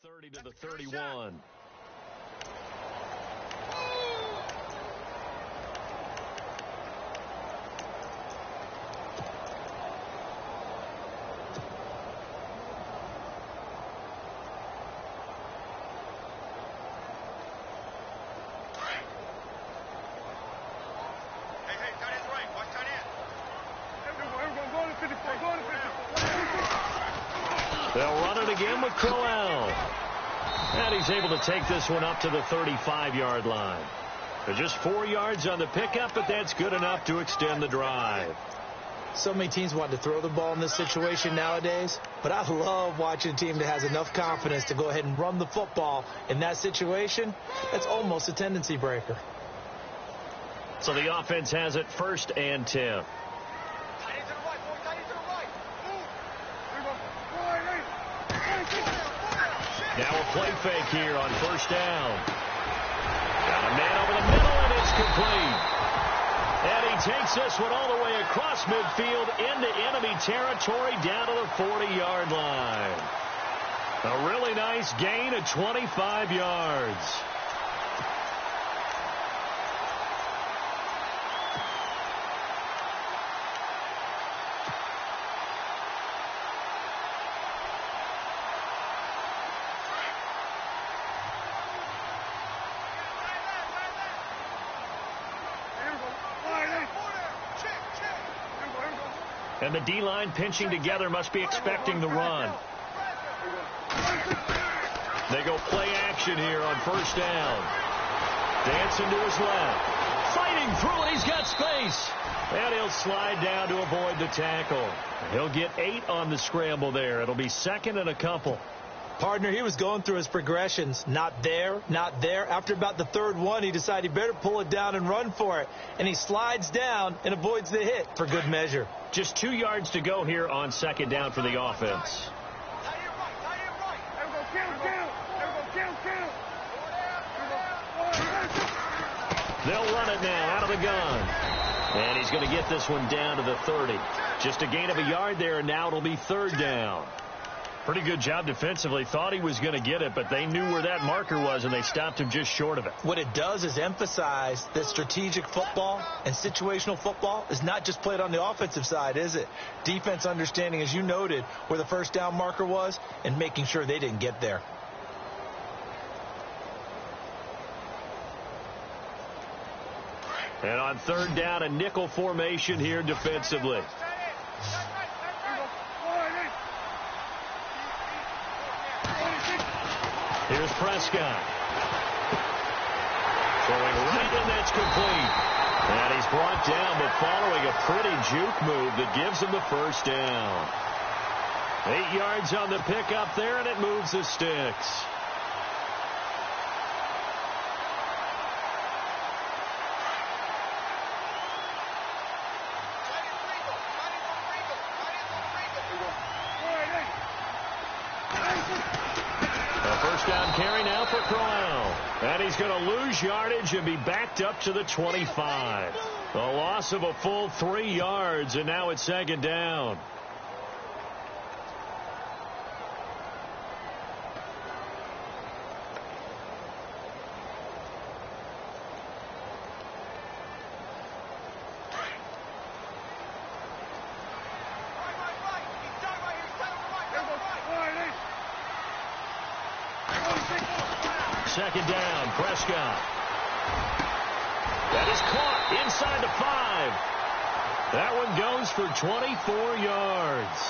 30 to the 31. They'll run it again with Crowell. And he's able to take this one up to the 35-yard line. They're just 4 yards on the pickup, but that's good enough to extend the drive. So many teams want to throw the ball in this situation nowadays, but I love watching a team that has enough confidence to go ahead and run the football in that situation. That's almost a tendency breaker. So the offense has it 1st and 10. Now a play fake here on 1st down. Got a man over the middle, and it's complete. And he takes this one all the way across midfield into enemy territory down to the 40-yard line. A really nice gain of 25 yards. And the D-line pinching together must be expecting the run. They go play action here on 1st down. Dancing to his left. Fighting through it. He's got space. And he'll slide down to avoid the tackle. He'll get 8 on the scramble there. It'll be 2nd and a couple. Partner, he was going through his progressions. Not there, not there. After about the 3rd one, he decided he better pull it down and run for it. And he slides down and avoids the hit for good measure. Just 2 yards to go here on 2nd down for the offense. They'll run it now out of the gun. And he's going to get this one down to the 30. Just a gain of a yard there, and now it'll be 3rd down. Pretty good job defensively. Thought he was going to get it, but they knew where that marker was, and they stopped him just short of it. What it does is emphasize that strategic football and situational football is not just played on the offensive side, is it? Defense understanding, as you noted, where the 1st down marker was and making sure they didn't get there. And on 3rd down, a nickel formation here defensively. Here's Prescott. Throwing right, and that's complete. And he's brought down, but following a pretty juke move that gives him the 1st down. 8 yards on the pickup there, and it moves the sticks. Carry now for Crowell. And he's going to lose yardage and be backed up to the 25. A loss of a full 3 yards, and now it's 2nd down. Second down, Prescott. That is caught inside the 5. That one goes for 24 yards.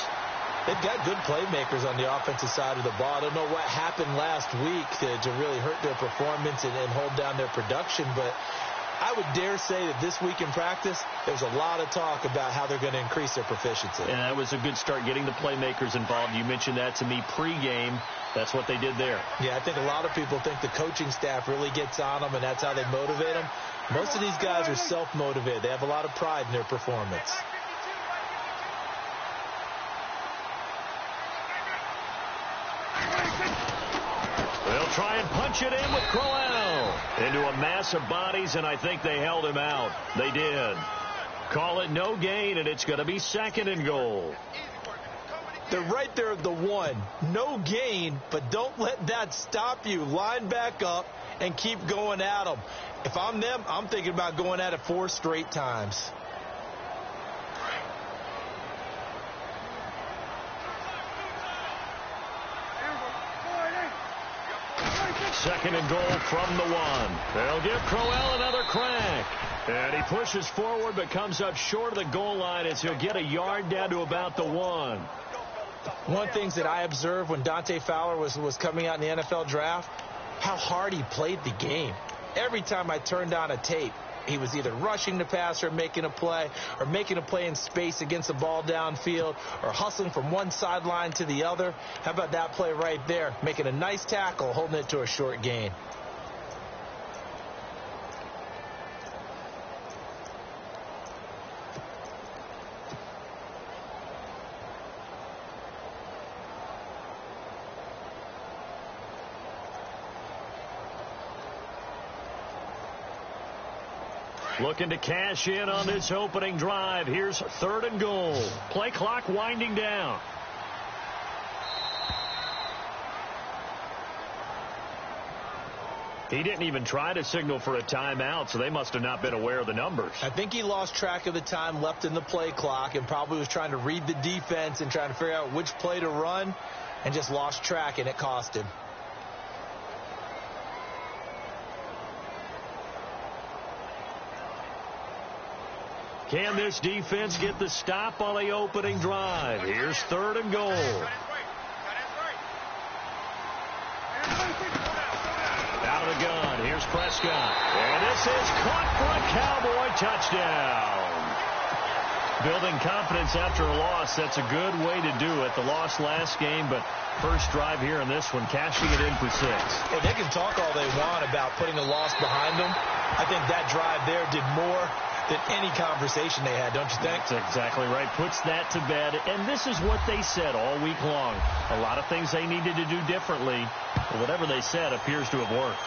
They've got good playmakers on the offensive side of the ball. I don't know what happened last week to really hurt their performance and hold down their production, but I would dare say that this week in practice, there's a lot of talk about how they're going to increase their proficiency. And that was a good start, getting the playmakers involved. You mentioned that to me pregame. That's what they did there. Yeah, I think a lot of people think the coaching staff really gets on them, and that's how they motivate them. Most of these guys are self-motivated. They have a lot of pride in their performance. They'll try and punch it in with Crowell into a mass of bodies, and I think they held him out. They did. Call it no gain, and it's going to be 2nd and goal. They're right there at the 1. No gain, but don't let that stop you. Line back up and keep going at them. If I'm them, I'm thinking about going at it 4 straight times. Second and goal from the 1. They'll give Crowell another crack. And he pushes forward but comes up short of the goal line as he'll get a yard down to about the 1. One thing that I observed when Dante Fowler was coming out in the NFL draft, how hard he played the game. Every time I turned on a tape, he was either rushing the passer, making a play, or making a play in space against the ball downfield, or hustling from one sideline to the other. How about that play right there? Making a nice tackle, holding it to a short gain. Looking to cash in on this opening drive. Here's third and goal. Play clock winding down. He didn't even try to signal for a timeout, so they must have not been aware of the numbers. I think he lost track of the time left in the play clock and probably was trying to read the defense and trying to figure out which play to run and just lost track, and it cost him. Can this defense get the stop on the opening drive? Here's third and goal. Out of the gun. Here's Prescott. And this is caught for a Cowboy touchdown. Building confidence after a loss, that's a good way to do it. The loss last game, but first drive here in this one, cashing it in for 6. Well, they can talk all they want about putting a loss behind them. I think that drive there did more than any conversation they had, don't you think? That's exactly right. Puts that to bed. And this is what they said all week long. A lot of things they needed to do differently. But whatever they said appears to have worked.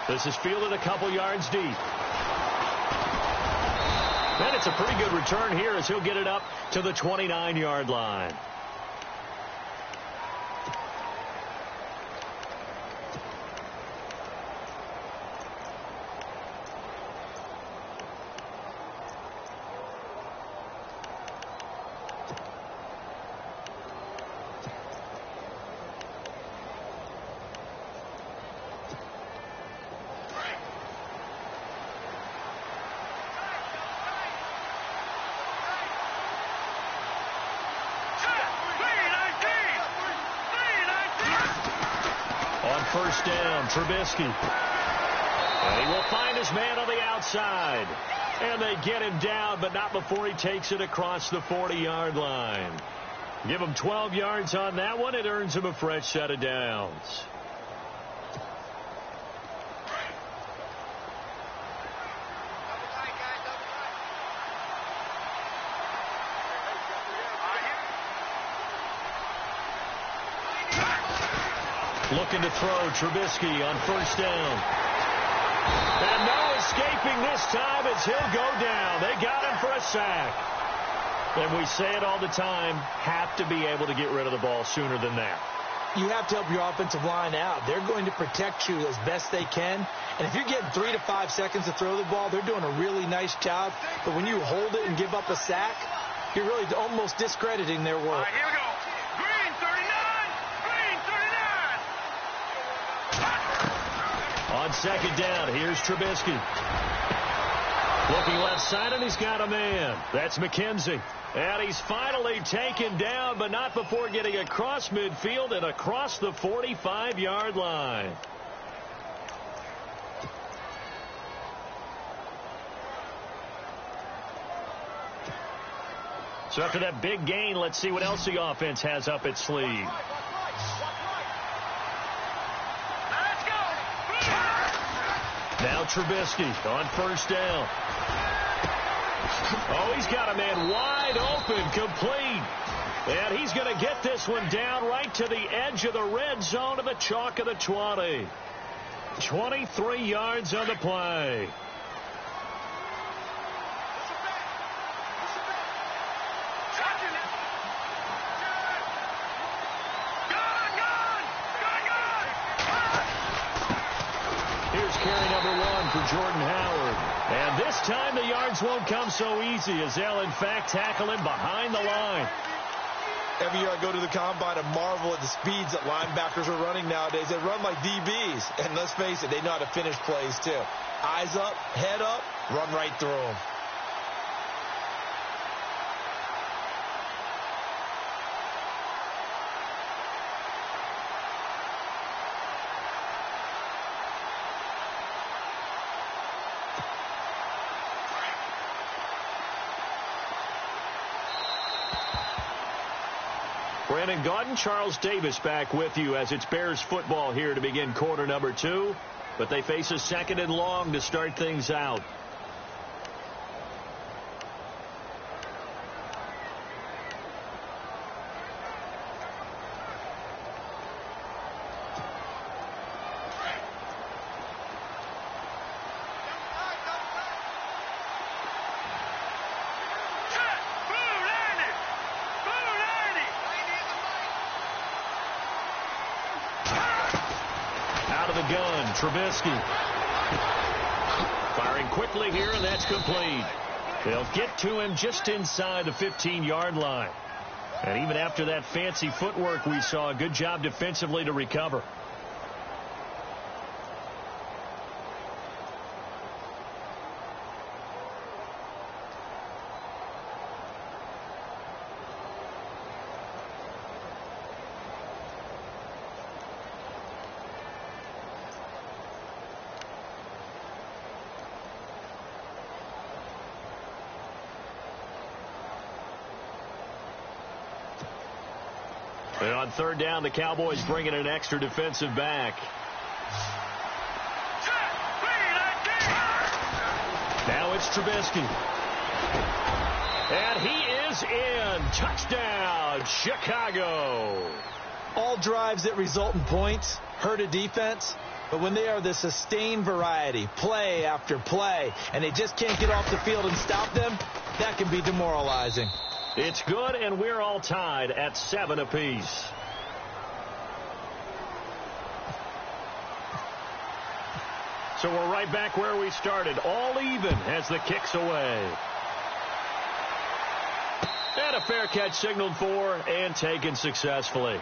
This is fielded a couple yards deep. And it's a pretty good return here as he'll get it up to the 29-yard line. First down, Trubisky. And he will find his man on the outside. And they get him down, but not before he takes it across the 40-yard line. Give him 12 yards on that one. It earns him a fresh set of downs. Looking to throw, Trubisky on first down. And no escaping this time as he'll go down. They got him for a sack. And we say it all the time, have to be able to get rid of the ball sooner than that. You have to help your offensive line out. They're going to protect you as best they can. And if you're getting 3 to 5 seconds to throw the ball, they're doing a really nice job. But when you hold it and give up a sack, you're really almost discrediting their work. All right, here we go. Green 39. On second down, here's Trubisky. Looking left side, and he's got a man. That's McKenzie. And he's finally taken down, but not before getting across midfield and across the 45-yard line. So after that big gain, let's see what else the offense has up its sleeve. Now Trubisky on first down. Oh, he's got a man wide open, complete. And he's going to get this one down right to the edge of the red zone of the chalk of the 20. 23 yards on the play. Jordan Howard. And this time the yards won't come so easy as they'll, in fact, tackle him behind the line. Every year I go to the combine and marvel at the speeds that linebackers are running nowadays. They run like DBs. And let's face it, they know how to finish plays too. Eyes up, head up, run right through them. Brandon Gaudin, Charles Davis back with you as it's Bears football here to begin quarter number 2. But they face a 2nd and long to start things out. Trubisky firing quickly here, and that's complete. They'll get to him just inside the 15-yard line. And even after that fancy footwork we saw, a good job defensively to recover. And on 3rd down, the Cowboys bring in an extra defensive back. Now it's Trubisky. And he is in. Touchdown, Chicago. All drives that result in points hurt a defense. But when they are the sustained variety, play after play, and they just can't get off the field and stop them, that can be demoralizing. It's good, and we're all tied at 7 apiece. So we're right back where we started, all even as the kick's away. And a fair catch signaled for and taken successfully.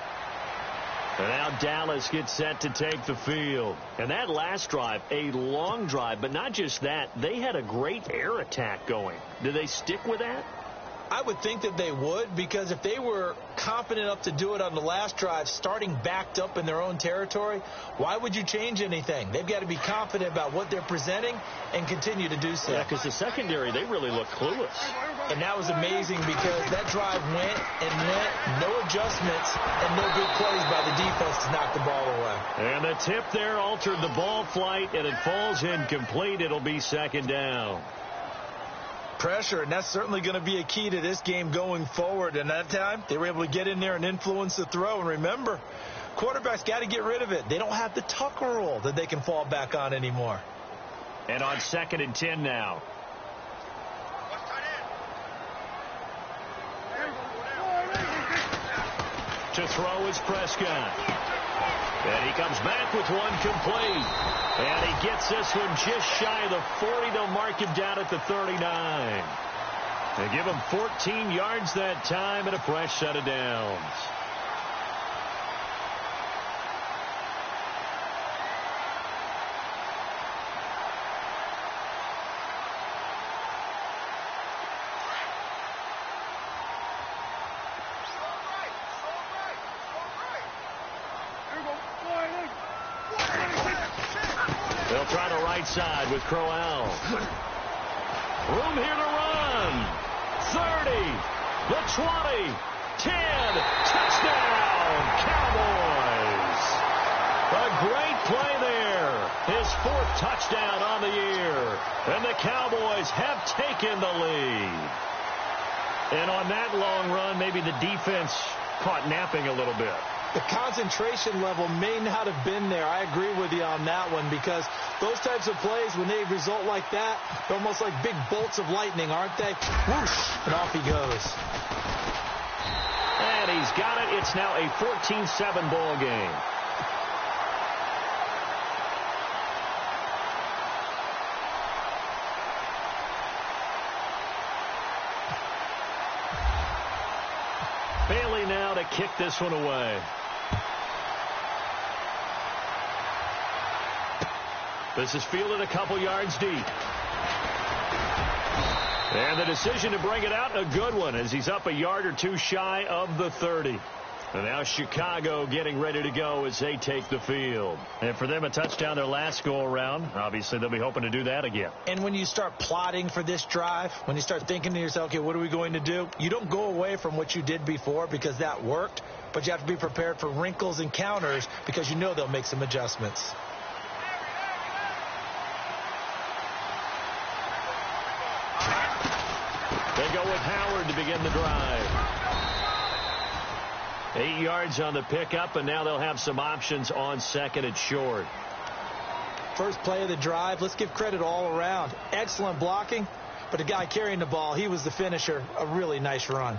And now Dallas gets set to take the field. And that last drive, a long drive, but not just that, they had a great air attack going. Did they stick with that? I would think that they would, because if they were confident enough to do it on the last drive, starting backed up in their own territory, why would you change anything? They've got to be confident about what they're presenting and continue to do so. Yeah, because the secondary, they really look clueless. And that was amazing because that drive went and went, no adjustments, and no good plays by the defense to knock the ball away. And the tip there altered the ball flight, and it falls incomplete. It'll be 2nd down. Pressure, and that's certainly going to be a key to this game going forward. And that time, they were able to get in there and influence the throw. And remember, quarterbacks got to get rid of it. They don't have the Tucker rule that they can fall back on anymore. And on 2nd and 10 now. To throw is Prescott. And he comes back with one complete. And he gets this one just shy of the 40. They'll mark him down at the 39. They give him 14 yards that time and a fresh set of downs. They'll try the right side with Crowell. Room here to run. 30, the 20, 10, touchdown, Cowboys. A great play there. His 4th touchdown on the year. And the Cowboys have taken the lead. And on that long run, maybe the defense caught napping a little bit. The concentration level may not have been there. I agree with you on that one, because those types of plays, when they result like that, they're almost like big bolts of lightning, aren't they? Whoosh, and off he goes. And he's got it. It's now a 14-7 ball game. kick this one away. This is fielded a couple yards deep. And the decision to bring it out, a good one, as he's up a yard or two shy of the 30. And now Chicago getting ready to go as they take the field. And for them, a touchdown their last go-around. Obviously, they'll be hoping to do that again. And when you start plotting for this drive, when you start thinking to yourself, okay, what are we going to do? You don't go away from what you did before because that worked, but you have to be prepared for wrinkles and counters because you know they'll make some adjustments. They go with Howard to begin the drive. 8 yards on the pickup, and now they'll have some options on second and short. First play of the drive, let's give credit all around. Excellent blocking, but the guy carrying the ball, he was the finisher. A really nice run.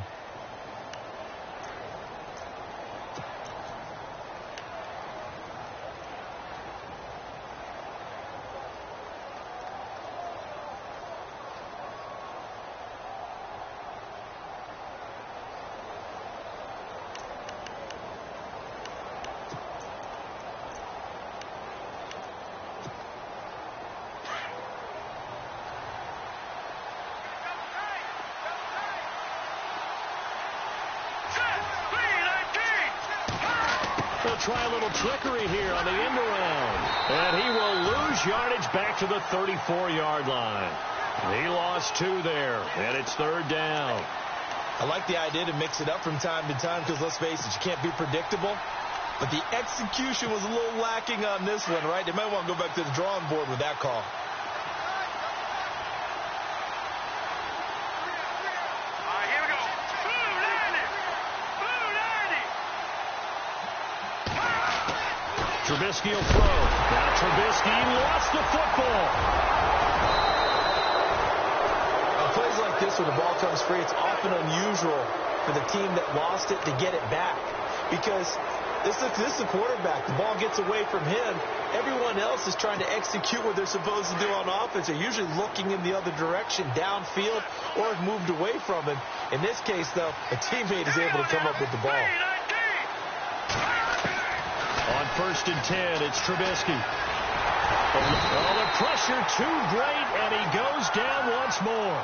Try a little trickery here on the end around. And he will lose yardage back to the 34-yard line. He lost 2 there, and it's third down. I like the idea to mix it up from time to time because, let's face it, you can't be predictable. But the execution was a little lacking on this one, right? They might want to go back to the drawing board with that call. Trubisky will throw. Now Trubisky lost the football. On plays like this, when the ball comes free, it's often unusual for the team that lost it to get it back. Because this is a quarterback. The ball gets away from him. Everyone else is trying to execute what they're supposed to do on offense. They're usually looking in the other direction, downfield, or have moved away from him. In this case, though, a teammate is able to come up with the ball. On 1st and 10, it's Trubisky. Oh, the pressure too great, and he goes down once more.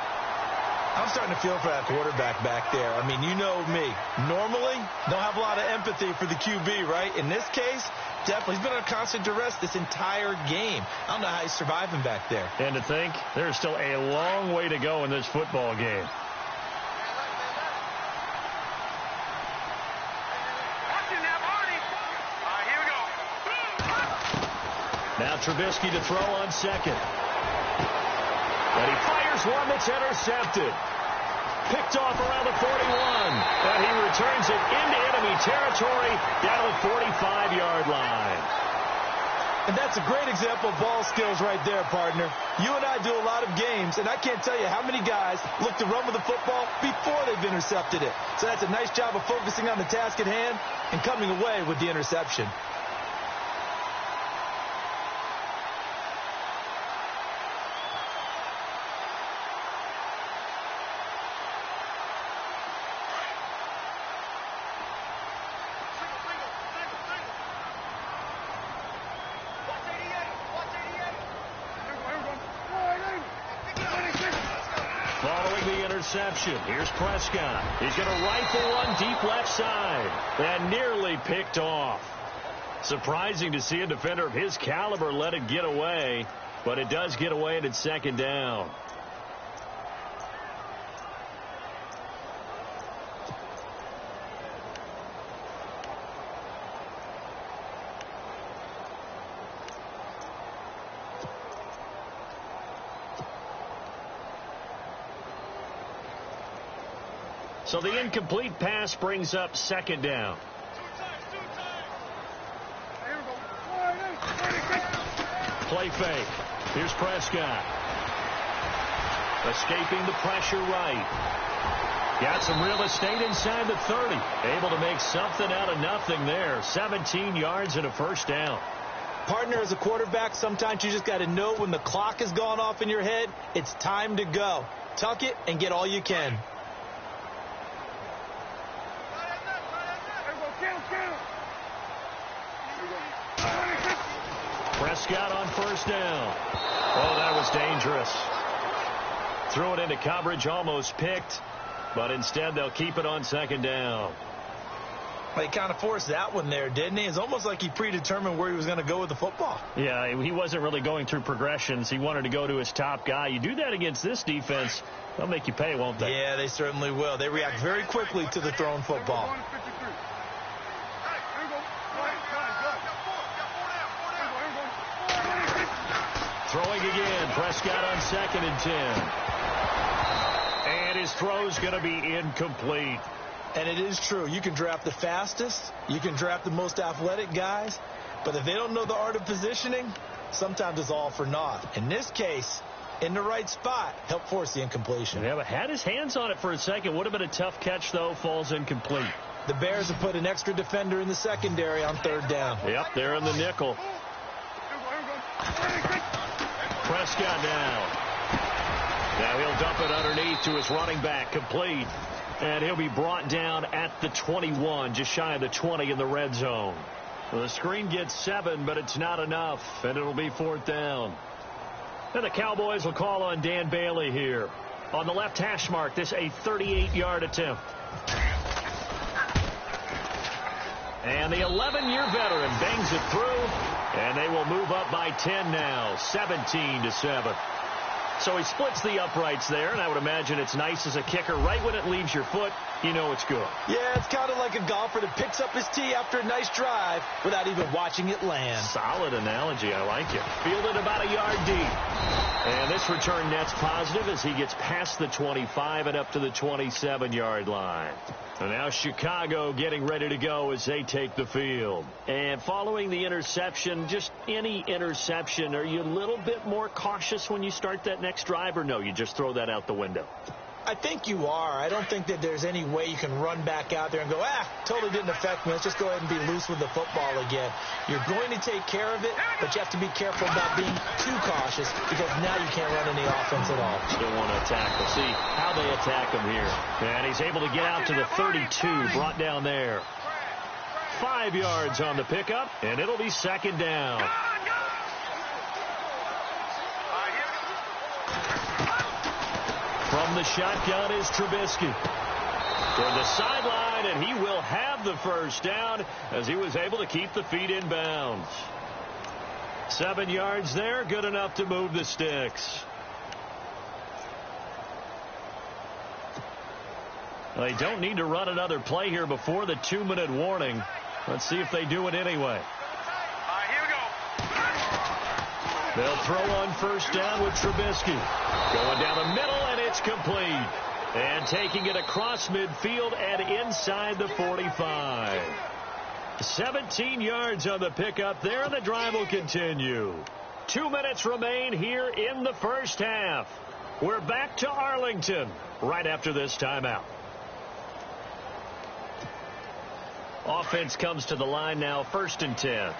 I'm starting to feel for that quarterback back there. I mean, you know me. Normally, don't have a lot of empathy for the QB, right? In this case, definitely. He's been under constant duress this entire game. I don't know how he's surviving back there. And to think, there's still a long way to go in this football game. Now Trubisky to throw on second. And he fires one that's intercepted. Picked off around the 41. And he returns it into enemy territory down the 45-yard line. And that's a great example of ball skills right there, partner. You and I do a lot of games, and I can't tell you how many guys look to run with the football before they've intercepted it. So that's a nice job of focusing on the task at hand and coming away with the interception. Here's Prescott. He's going to rifle one deep left side. And nearly picked off. Surprising to see a defender of his caliber let it get away. But it does get away and it's second down. So the incomplete pass brings up second down. Play fake. Here's Prescott. Escaping the pressure right. Got some real estate inside the 30. Able to make something out of nothing there. 17 yards and a first down. Partner, as a quarterback, sometimes you just got to know when the clock has gone off in your head, it's time to go. Tuck it and get all you can. Prescott on first down. Oh, that was dangerous. Threw it into coverage, almost picked, but instead they'll keep it on second down. He kind of forced that one there, didn't he? It's almost like he predetermined where he was going to go with the football. Yeah, he wasn't really going through progressions. He wanted to go to his top guy. You do that against this defense, they'll make you pay, won't they? Yeah, they certainly will. They react very quickly to the thrown football. Throwing again. Prescott on 2nd and 10. And his throw's going to be incomplete. And it is true. You can draft the fastest. You can draft the most athletic guys. But if they don't know the art of positioning, sometimes it's all for naught. In this case, in the right spot, helped force the incompletion. Yeah, but had his hands on it for a second. Would have been a tough catch, though. Falls incomplete. The Bears have put an extra defender in the secondary on 3rd down. Yep, they're in the nickel. Prescott down. Now he'll dump it underneath to his running back, complete. And he'll be brought down at the 21, just shy of the 20 in the red zone. Well, the screen gets 7, but it's not enough, and it'll be 4th down. And the Cowboys will call on Dan Bailey here. On the left hash mark, this a 38-yard attempt. And the 11-year veteran bangs it through, and they will move up by 10 now, 17-7. So he splits the uprights there, and I would imagine it's nice as a kicker. Right when it leaves your foot, you know it's good. Yeah, it's kind of like a golfer that picks up his tee after a nice drive without even watching it land. Solid analogy. I like it. Fielded about a yard deep. And this return net's positive as he gets past the 25 and up to the 27-yard line. And now Chicago getting ready to go as they take the field. And following the interception, just any interception, are you a little bit more cautious when you start that next drive, or no, you just throw that out the window? I think you are. I don't think that there's any way you can run back out there and go, totally didn't affect me. Let's just go ahead and be loose with the football again. You're going to take care of it, but you have to be careful about being too cautious because now you can't run any offense at all. Still want to attack. We'll see how they attack him here. And he's able to get out to the 32, brought down there. 5 yards on the pickup, and it'll be 2nd down. From the shotgun is Trubisky. Toward the sideline, and he will have the first down as he was able to keep the feet in bounds. 7 yards there, good enough to move the sticks. They don't need to run another play here before the 2-minute warning. Let's see if they do it anyway. Here we go. They'll throw on first down with Trubisky. Going down the middle, and it's complete. And taking it across midfield and inside the 45. 17 yards on the pickup there, and the drive will continue. 2 minutes remain here in the first half. We're back to Arlington right after this timeout. Offense comes to the line now, 1st and 10.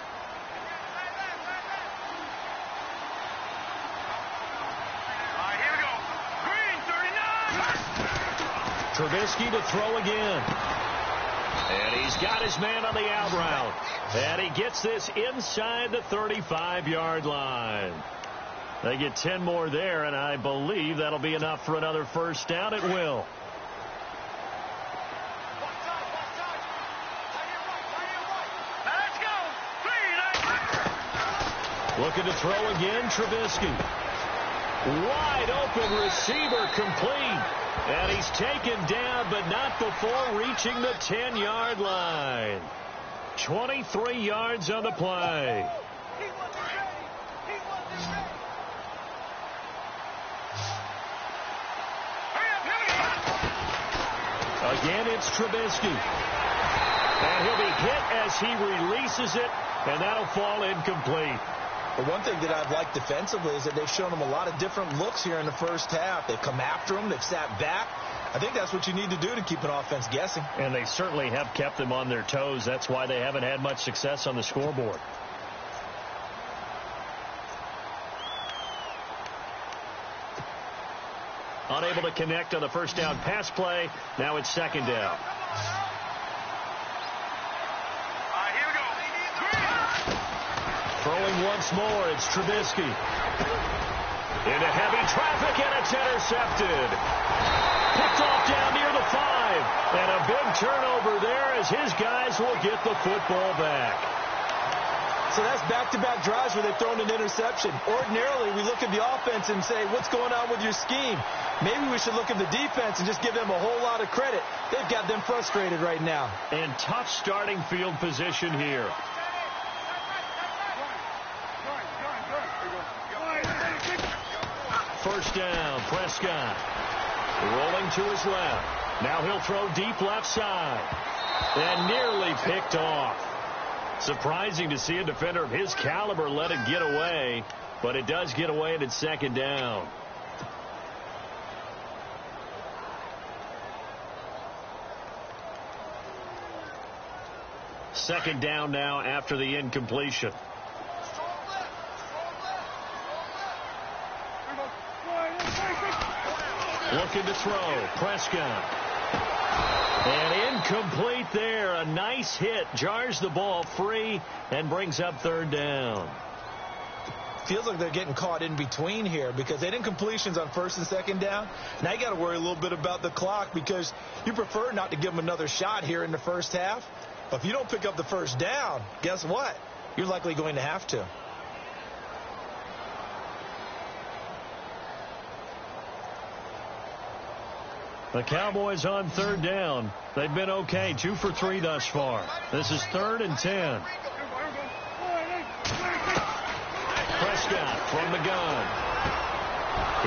Trubisky to throw again. And he's got his man on the out route. And he gets this inside the 35-yard line. They get 10 more there, and I believe that'll be enough for another first down. It will. Looking to throw again, Trubisky. Wide open receiver, complete. And he's taken down, but not before reaching the 10-yard line. 23 yards on the play. Again, it's Trubisky. And he'll be hit as he releases it, and that'll fall incomplete. But one thing that I've liked defensively is that they've shown him a lot of different looks here in the first half. They've come after him. They've sat back. I think that's what you need to do to keep an offense guessing. And they certainly have kept them on their toes. That's why they haven't had much success on the scoreboard. Unable to connect on the first down pass play. Now it's 2nd down. Throwing once more, it's Trubisky. Into heavy traffic, and it's intercepted. Picked off down near the 5. And a big turnover there as his guys will get the football back. So that's back-to-back drives where they've thrown an interception. Ordinarily, we look at the offense and say, what's going on with your scheme? Maybe we should look at the defense and just give them a whole lot of credit. They've got them frustrated right now. And tough starting field position here. First down, Prescott. Rolling to his left. Now he'll throw deep left side. And nearly picked off. Surprising to see a defender of his caliber let it get away. But it does get away, and it's second down. Second down now after the incompletion. Looking to throw. Prescott. And incomplete there. A nice hit. Jars the ball free and brings up third down. Feels like they're getting caught in between here because they didn't completions on first and second down. Now you got to worry a little bit about the clock because you prefer not to give them another shot here in the first half. But if you don't pick up the first down, guess what? You're likely going to have to. The Cowboys on third down. They've been okay. 2 for 3 thus far. This is 3rd and 10. Prescott from the gun.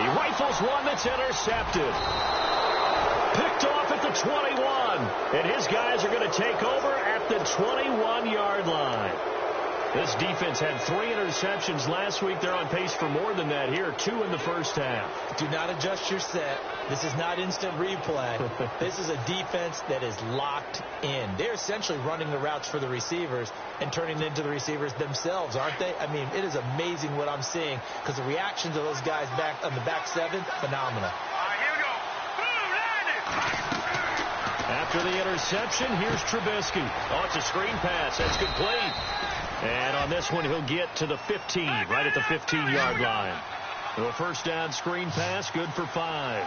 He rifles one that's intercepted. Picked off at the 21. And his guys are going to take over at the 21-yard line. This defense had 3 interceptions last week. They're on pace for more than that here. 2 in the first half. Do not adjust your set. This is not instant replay. This is a defense that is locked in. They're essentially running the routes for the receivers and turning them into the receivers themselves, aren't they? I mean, it is amazing what I'm seeing because the reactions of those guys back on the back 7, phenomenal. After the interception, here's Trubisky. Oh, it's a screen pass. That's complete. And on this one, he'll get to the 15, right at the 15-yard line. The first down screen pass, good for 5.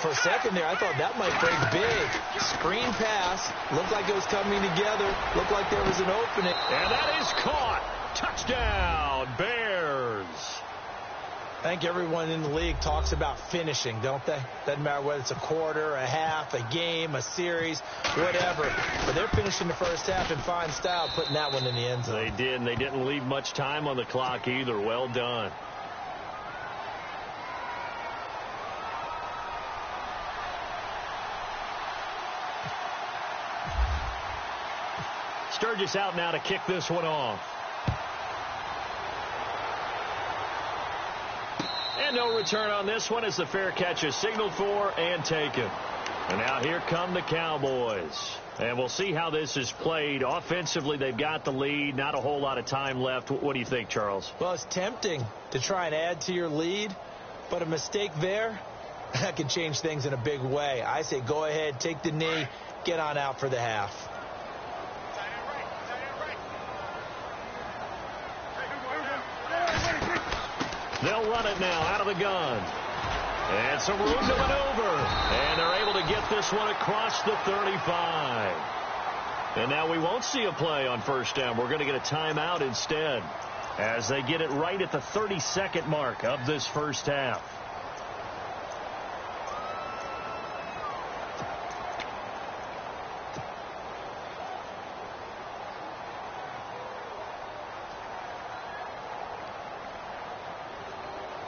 For a second there, I thought that might break big. Screen pass. Looked like it was coming together. Looked like there was an opening. And that is caught. Touchdown, Bears. I think everyone in the league talks about finishing, don't they? Doesn't matter whether it's a quarter, a half, a game, a series, whatever. But they're finishing the first half in fine style, putting that one in the end zone. They did, and they didn't leave much time on the clock either. Well done. Sturgis out now to kick this one off. And no return on this one as the fair catch is signaled for and taken. And now here come the Cowboys. And we'll see how this is played. Offensively, they've got the lead. Not a whole lot of time left. What do you think, Charles? Well, it's tempting to try and add to your lead, but a mistake there, that can change things in a big way. I say go ahead, take the knee, get on out for the half. They'll run it now out of the gun. And some room to maneuver. And they're able to get this one across the 35. And now we won't see a play on first down. We're going to get a timeout instead as they get it right at the 32nd mark of this first half.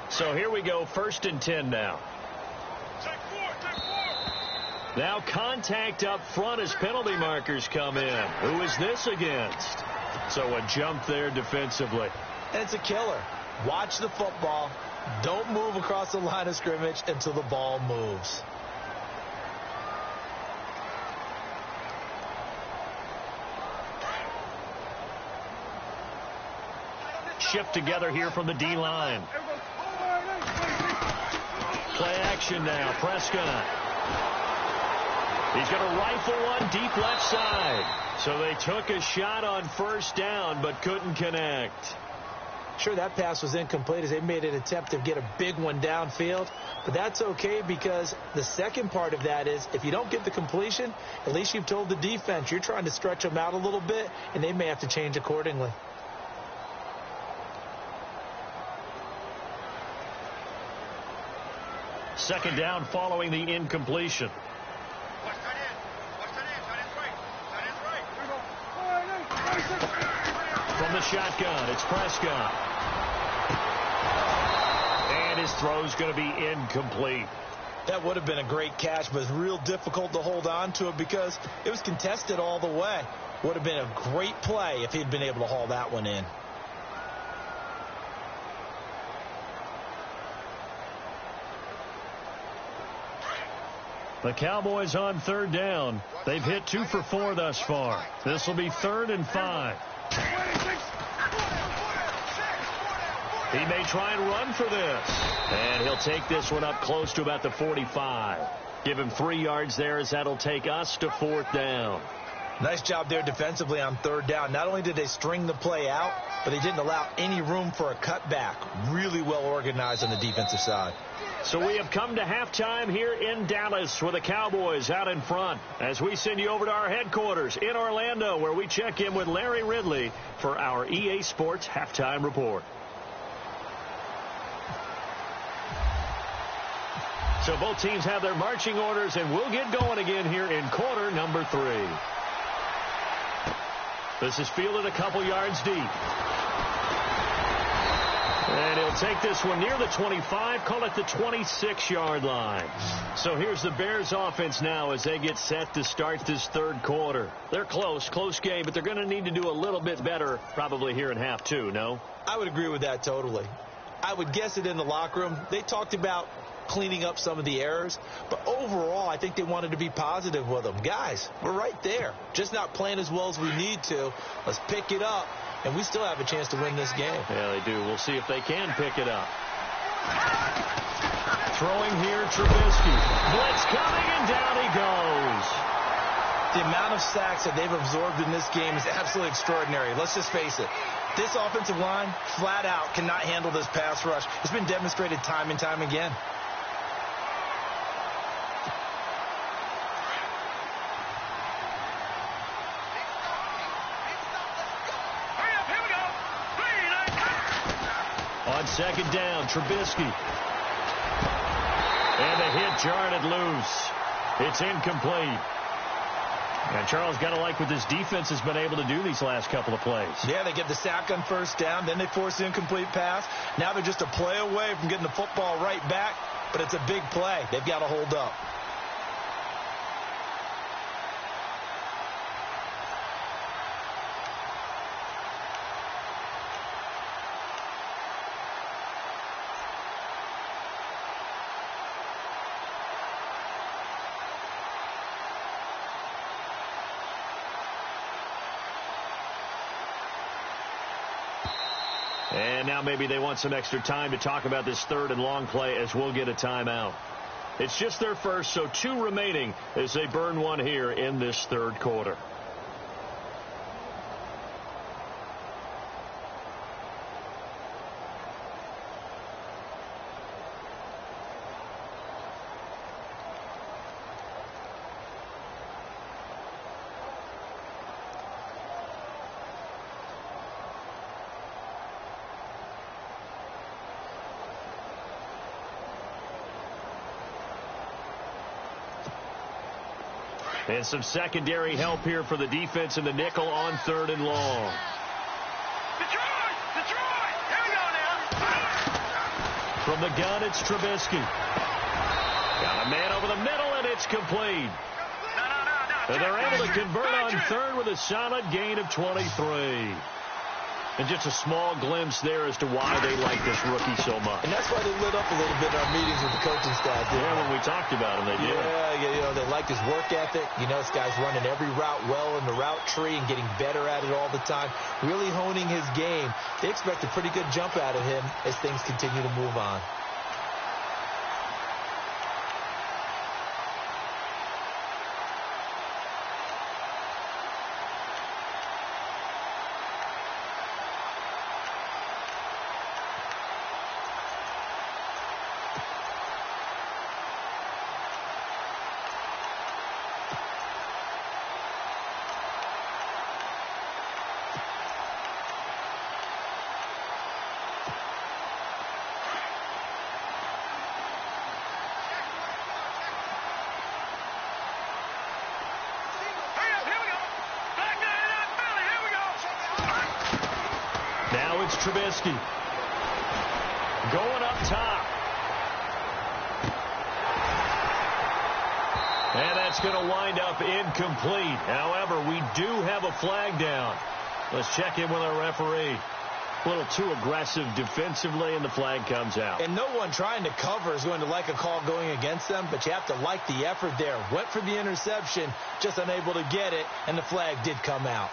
So here we go, 1st and 10 now. Now contact up front as penalty markers come in. Who is this against? So a jump there defensively. And it's a killer. Watch the football. Don't move across the line of scrimmage until the ball moves. Shift together here from the D-line. Play action now. Prescott. He's going to rifle one deep left side. So they took a shot on first down but couldn't connect. Sure, that pass was incomplete as they made an attempt to get a big one downfield, but that's okay because the second part of that is if you don't get the completion, at least you've told the defense you're trying to stretch them out a little bit, and they may have to change accordingly. Second down following the incompletion. From the shotgun, it's Prescott. And his throw's going to be incomplete. That would have been a great catch, but it's real difficult to hold on to it because it was contested all the way. Would have been a great play if he'd been able to haul that one in. The Cowboys on third down. They've hit 2 for 4 thus far. This will be 3rd and 5. He may try and run for this. And he'll take this one up close to about the 45. Give him 3 yards there as that'll take us to 4th down. Nice job there defensively on third down. Not only did they string the play out, but they didn't allow any room for a cutback. Really well organized on the defensive side. So we have come to halftime here in Dallas with the Cowboys out in front as we send you over to our headquarters in Orlando where we check in with Larry Ridley for our EA Sports Halftime Report. So both teams have their marching orders, and we'll get going again here in quarter number 3. This is fielded a couple yards deep. And he'll take this one near the 25, call it the 26-yard line. So here's the Bears offense now as they get set to start this third quarter. They're close game, but they're going to need to do a little bit better probably here in half 2, no? I would agree with that totally. I would guess it in the locker room. They talked about cleaning up some of the errors, but overall I think they wanted to be positive with them. Guys, we're right there. Just not playing as well as we need to. Let's pick it up. And we still have a chance to win this game. Yeah, they do. We'll see if they can pick it up. Throwing here, Trubisky. Blitz coming, and down he goes. The amount of sacks that they've absorbed in this game is absolutely extraordinary. Let's just face it. This offensive line, flat out, cannot handle this pass rush. It's been demonstrated time and time again. On second down, Trubisky. And the hit jarred it loose. It's incomplete. And Charles, got to like what this defense has been able to do these last couple of plays. Yeah, they get the sack on first down, then they force the incomplete pass. Now they're just a play away from getting the football right back, but it's a big play. They've got to hold up. And now maybe they want some extra time to talk about this third and long play as we'll get a timeout. It's just their first, so 2 remaining as they burn one here in this third quarter. And some secondary help here for the defense in the nickel on third and long. Detroit! Detroit! Here we go now. From the gun, it's Trubisky. Got a man over the middle, and it's complete. No. And they're able to convert on third with a solid gain of 23. And just a small glimpse there as to why they like this rookie so much. And that's why they lit up a little bit in our meetings with the coaching staff. Yeah, when we talked about him, they did. Yeah, they like his work ethic. You know, this guy's running every route well in the route tree and getting better at it all the time. Really honing his game. They expect a pretty good jump out of him as things continue to move on. it's Trubisky. Going up top. And that's going to wind up incomplete. However, we do have a flag down. Let's check in with our referee. A little too aggressive defensively, and the flag comes out. And no one trying to cover is going to like a call going against them, but you have to like the effort there. Went for the interception, just unable to get it, and the flag did come out.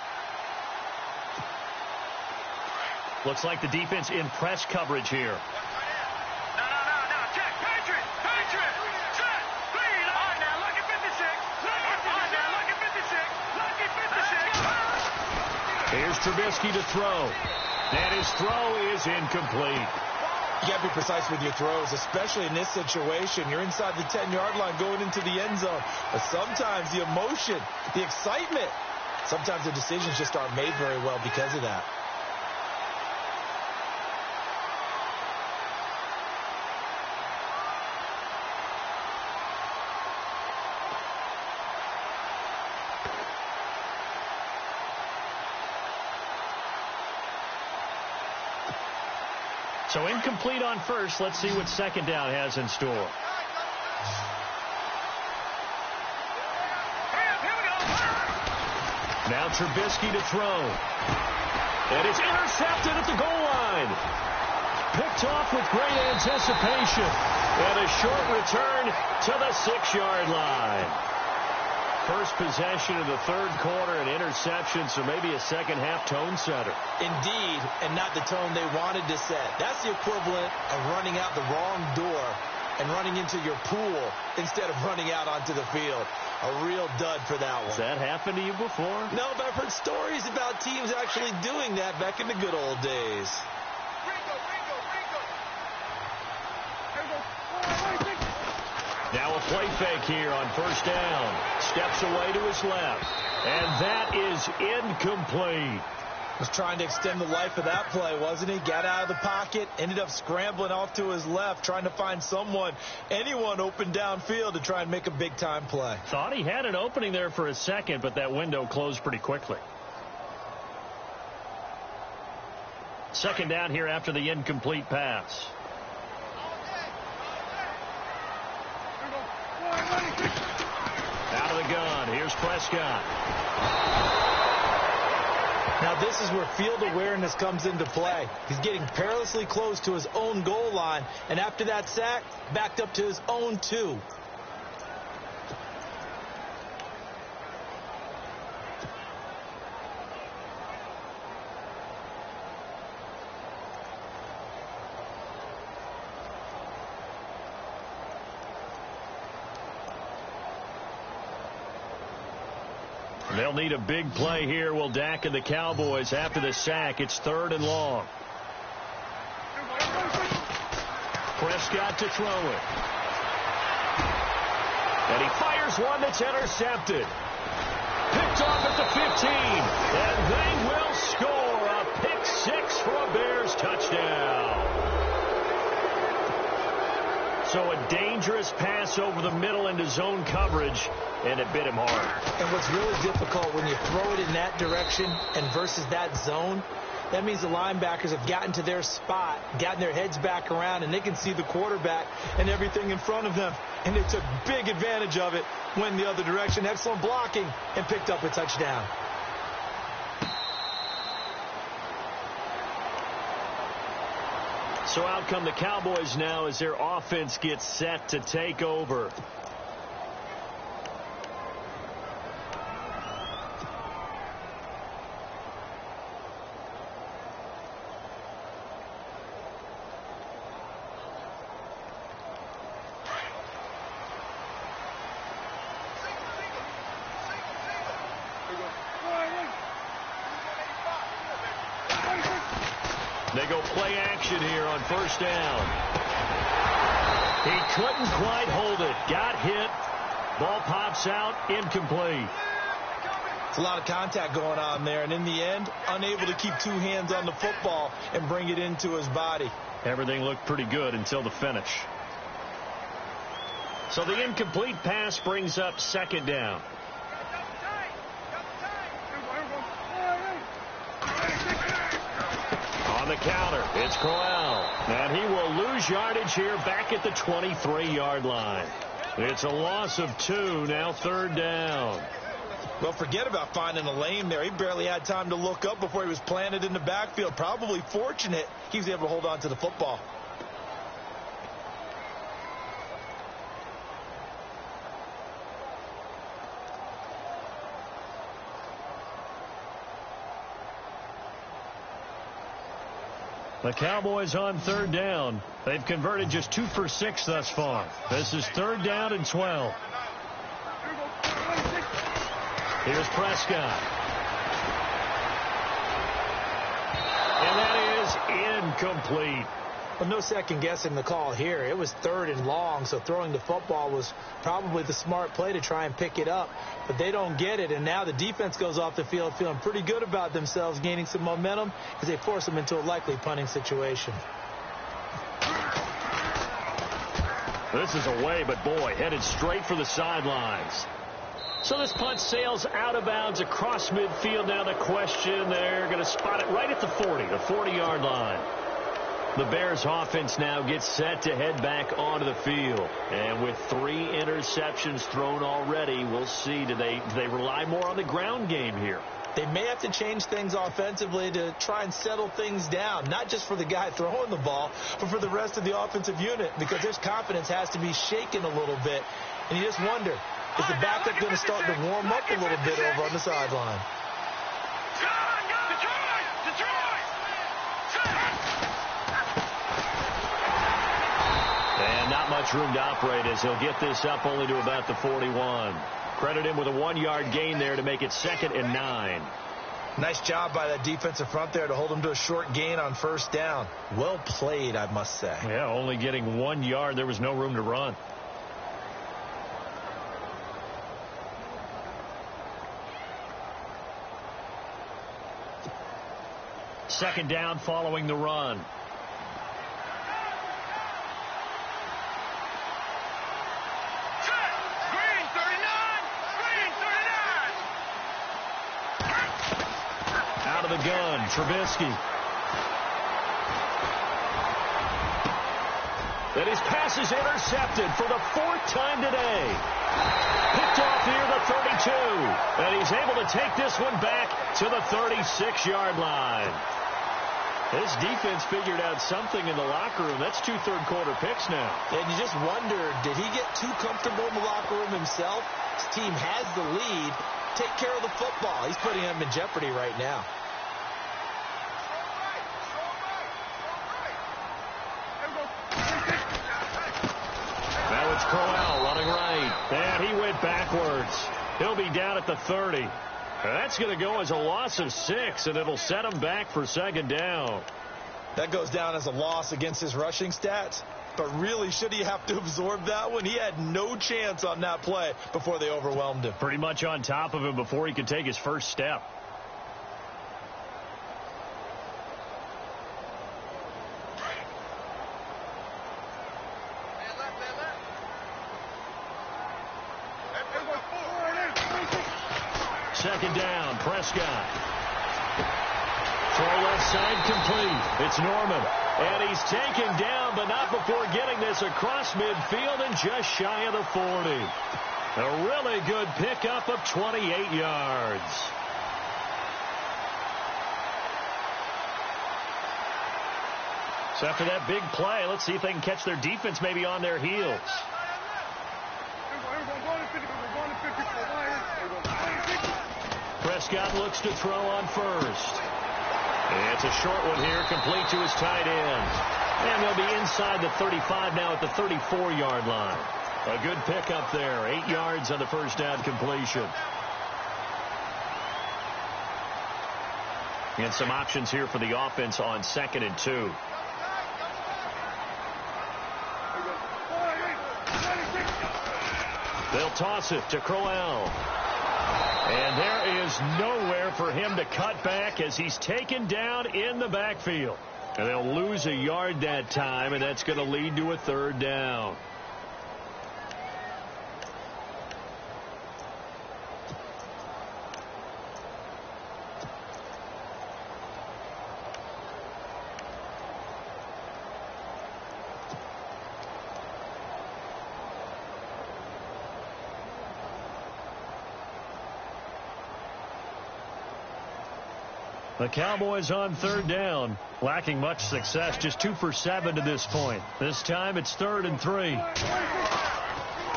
Looks like the defense in press coverage here. No. Check. Patriot. Set. Lead. All right, now, look at 56. Look at 56. Here's Trubisky to throw. And his throw is incomplete. You got to be precise with your throws, especially in this situation. You're inside the 10-yard line going into the end zone. But sometimes the emotion, the excitement, sometimes the decisions just aren't made very well because of that. So incomplete on first. Let's see what second down has in store. Here we go. Now Trubisky to throw. And it's intercepted at the goal line. Picked off with great anticipation. And a short return to the 6-yard line. First possession of the third quarter, an interception, so maybe a second-half tone setter. Indeed, and not the tone they wanted to set. That's the equivalent of running out the wrong door and running into your pool instead of running out onto the field. A real dud for that one. Has that happened to you before? No, but I've heard stories about teams actually doing that back in the good old days. Now a play fake here on first down. Steps away to his left. And that is incomplete. Was trying to extend the life of that play, wasn't he? Got out of the pocket, ended up scrambling off to his left, trying to find anyone open downfield to try and make a big-time play. Thought he had an opening there for a second, but that window closed pretty quickly. Second down here after the incomplete pass. Out of the gun. Here's Prescott. Now this is where field awareness comes into play. He's getting perilously close to his own goal line, and after that sack, backed up to his own 2. They'll need a big play here. Will Dak and the Cowboys after the sack. It's 3rd and long. Prescott to throw it. And he fires one that's intercepted. Picked off at the 15. And they will score a pick 6 for a Bears touchdown. So a dangerous pass over the middle into zone coverage, and it bit him hard. And what's really difficult when you throw it in that direction and versus that zone, that means the linebackers have gotten to their spot, gotten their heads back around, and they can see the quarterback and everything in front of them. And they took big advantage of it, went the other direction, excellent blocking, and picked up a touchdown. So out come the Cowboys now as their offense gets set to take over. They go play action here on first down. He couldn't quite hold it. Got hit. Ball pops out. Incomplete. It's a lot of contact going on there, and in the end, unable to keep 2 hands on the football and bring it into his body. Everything looked pretty good until the finish. So the incomplete pass brings up second down. On the counter, it's Crowell. And he will lose yardage here back at the 23-yard line. It's a loss of 2, now 3rd down. Well, forget about finding a lane there. He barely had time to look up before he was planted in the backfield. Probably fortunate he was able to hold on to the football. The Cowboys on 3rd down. They've converted just 2 for 6 thus far. This is 3rd down and 12. Here's Prescott. And that is incomplete. Well, no second guessing the call here. It was 3rd and long, so throwing the football was probably the smart play to try and pick it up. But they don't get it, and now the defense goes off the field feeling pretty good about themselves, gaining some momentum as they force them into a likely punting situation. This is away, but boy, headed straight for the sidelines. So this punt sails out of bounds across midfield. Now the question, they're going to spot it right at the 40, the 40-yard line. The Bears offense now gets set to head back onto the field. And with 3 interceptions thrown already, we'll see, do they rely more on the ground game here? They may have to change things offensively to try and settle things down, not just for the guy throwing the ball, but for the rest of the offensive unit, because their confidence has to be shaken a little bit. And you just wonder, is the backup going to start to warm up a little bit over on the sideline? And not much room to operate as he'll get this up only to about the 41. Credit him with a 1-yard gain there to make it 2nd and 9. Nice job by that defensive front there to hold him to a short gain on 1st down. Well played, I must say. Yeah, only getting 1 yard. There was no room to run. Second down following the run. Out of the gun, Trubisky. And his pass is intercepted for the 4th time today. Picked off near the 32. And he's able to take this one back to the 36-yard line. This defense figured out something in the locker room. That's 2 third-quarter picks now. And you just wonder, did he get too comfortable in the locker room himself? His team has the lead. Take care of the football. He's putting him in jeopardy right now. Now it's Crowell running right. And he went backwards. He'll be down at the 30. That's going to go as a loss of 6, and it'll set him back for 2nd down. That goes down as a loss against his rushing stats. But really, should he have to absorb that one? He had no chance on that play before they overwhelmed him. Pretty much on top of him before he could take his first step. Second down, Prescott. Throw left side complete. It's Norman. And he's taken down, but not before getting this across midfield and just shy of the 40. A really good pickup of 28 yards. So after that big play, let's see if they can catch their defense maybe on their heels. Prescott looks to throw on first. It's a short one here, complete to his tight end. And they'll be inside the 35 now at the 34-yard line. A good pickup there, 8 yards on the first down completion. And some options here for the offense on 2nd and 2. They'll toss it to Crowell. And there is nowhere for him to cut back as he's taken down in the backfield. And they'll lose a yard that time, and that's going to lead to a 3rd down. The Cowboys on third down, lacking much success, just 2 for 7 to this point. This time it's 3rd and 3.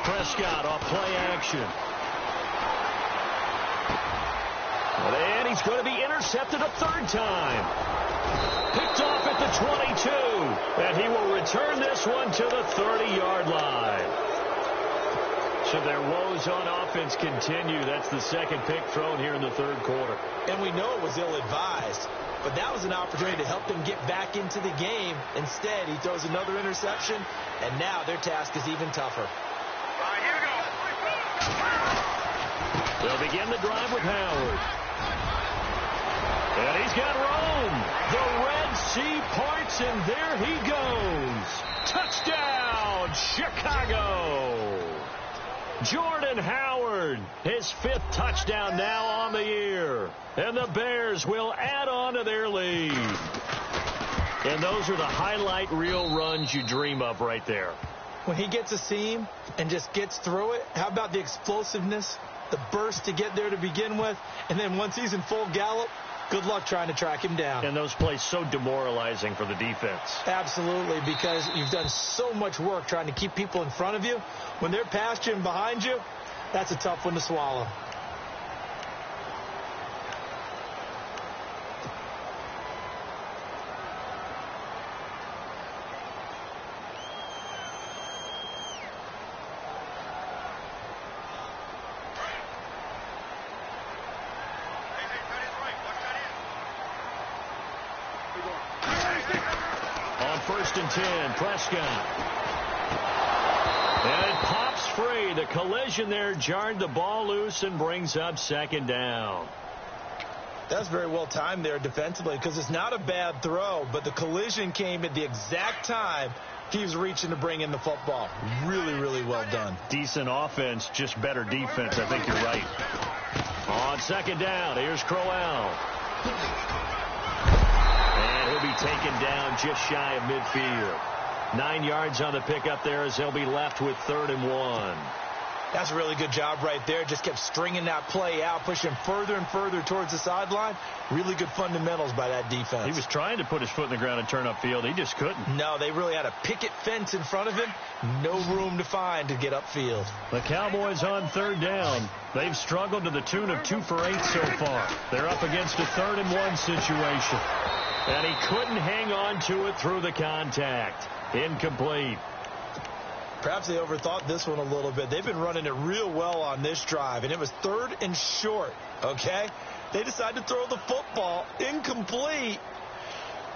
Prescott off play action. And he's going to be intercepted a 3rd time. Picked off at the 22. And he will return this one to the 30-yard line. So their woes on offense continue. That's the 2nd pick thrown here in the 3rd quarter. And we know it was ill-advised, but that was an opportunity to help them get back into the game. Instead, he throws another interception, and now their task is even tougher. All right, here we go. They'll begin the drive with Howard. And he's got Rome. The Red Sea parts, and there he goes. Touchdown, Chicago. Jordan Howard, his 5th touchdown now on the year. And the Bears will add on to their lead. And those are the highlight reel runs you dream of right there. When he gets a seam and just gets through it, how about the explosiveness, the burst to get there to begin with, and then once he's in full gallop, good luck trying to track him down. And those plays so demoralizing for the defense. Absolutely, because you've done so much work trying to keep people in front of you. When they're past you and behind you, that's a tough one to swallow. On 1st and 10, Prescott. And it pops free. The collision there jarred the ball loose and brings up 2nd down. That's very well timed there defensively, because it's not a bad throw, but the collision came at the exact time he was reaching to bring in the football. Really, really well done. Decent offense, just better defense. I think you're right. On 2nd down, here's Crowell. And he'll be taken down just shy of midfield. 9 yards on the pickup there as they'll be left with 3rd and 1. That's a really good job right there. Just kept stringing that play out, pushing further and further towards the sideline. Really good fundamentals by that defense. He was trying to put his foot in the ground and turn upfield. He just couldn't. No, they really had a picket fence in front of him. No room to find to get upfield. The Cowboys on 3rd down. They've struggled to the tune of 2 for 8 so far. They're up against a 3rd and 1 situation. And he couldn't hang on to it through the contact. Incomplete. Perhaps they overthought this one a little bit. They've been running it real well on this drive, and it was 3rd and short, okay? They decided to throw the football incomplete.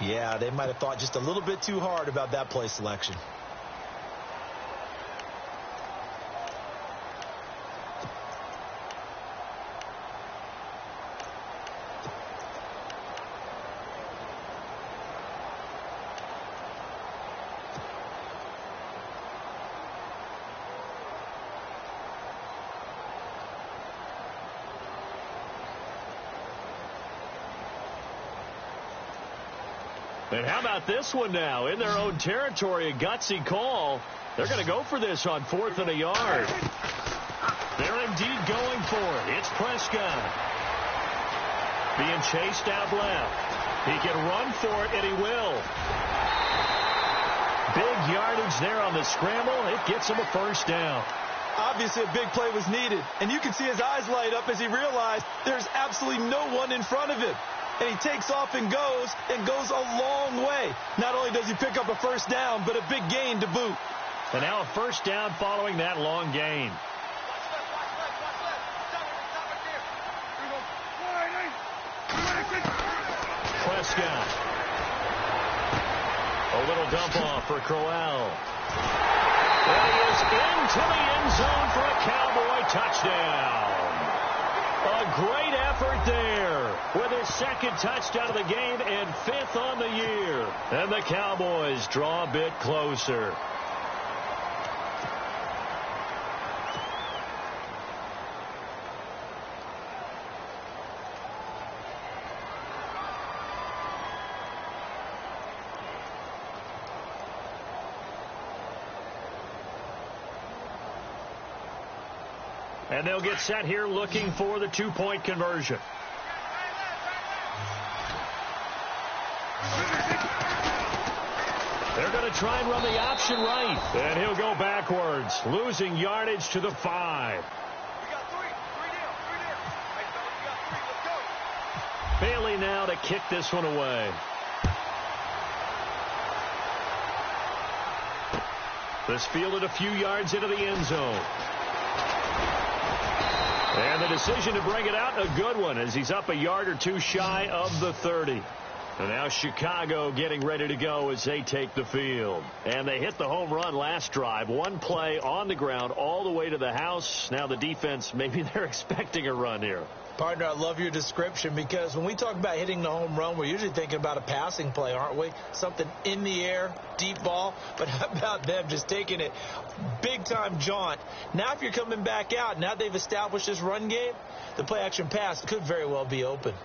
Yeah, they might have thought just a little bit too hard about that play selection. And how about this one now? In their own territory, a gutsy call. They're going to go for this on 4th and a yard. They're indeed going for it. It's Prescott. Being chased out left. He can run for it, and he will. Big yardage there on the scramble. It gets him a 1st down. Obviously, a big play was needed, and you can see his eyes light up as he realized there's absolutely no one in front of him. And he takes off and goes a long way. Not only does he pick up a 1st down, but a big gain to boot. And now a 1st down following that long gain. Prescott. A little dump off for Crowell. And he is into the end zone for a Cowboy touchdown. A great effort there with his 2nd touchdown of the game and 5th on the year. And the Cowboys draw a bit closer. And they'll get set here looking for the 2-point conversion. They're going to try and run the option right. And he'll go backwards, losing yardage to the 5. Bailey now to kick this one away. This fielded a few yards into the end zone. And the decision to bring it out, a good one, as he's up a yard or two shy of the 30. And now Chicago getting ready to go as they take the field. And they hit the home run last drive. One play on the ground all the way to the house. Now the defense, maybe they're expecting a run here. Partner, I love your description, because when we talk about hitting the home run, we're usually thinking about a passing play, aren't we? Something in the air, deep ball. But how about them just taking it big-time jaunt? Now if you're coming back out, now they've established this run game, the play-action pass could very well be open.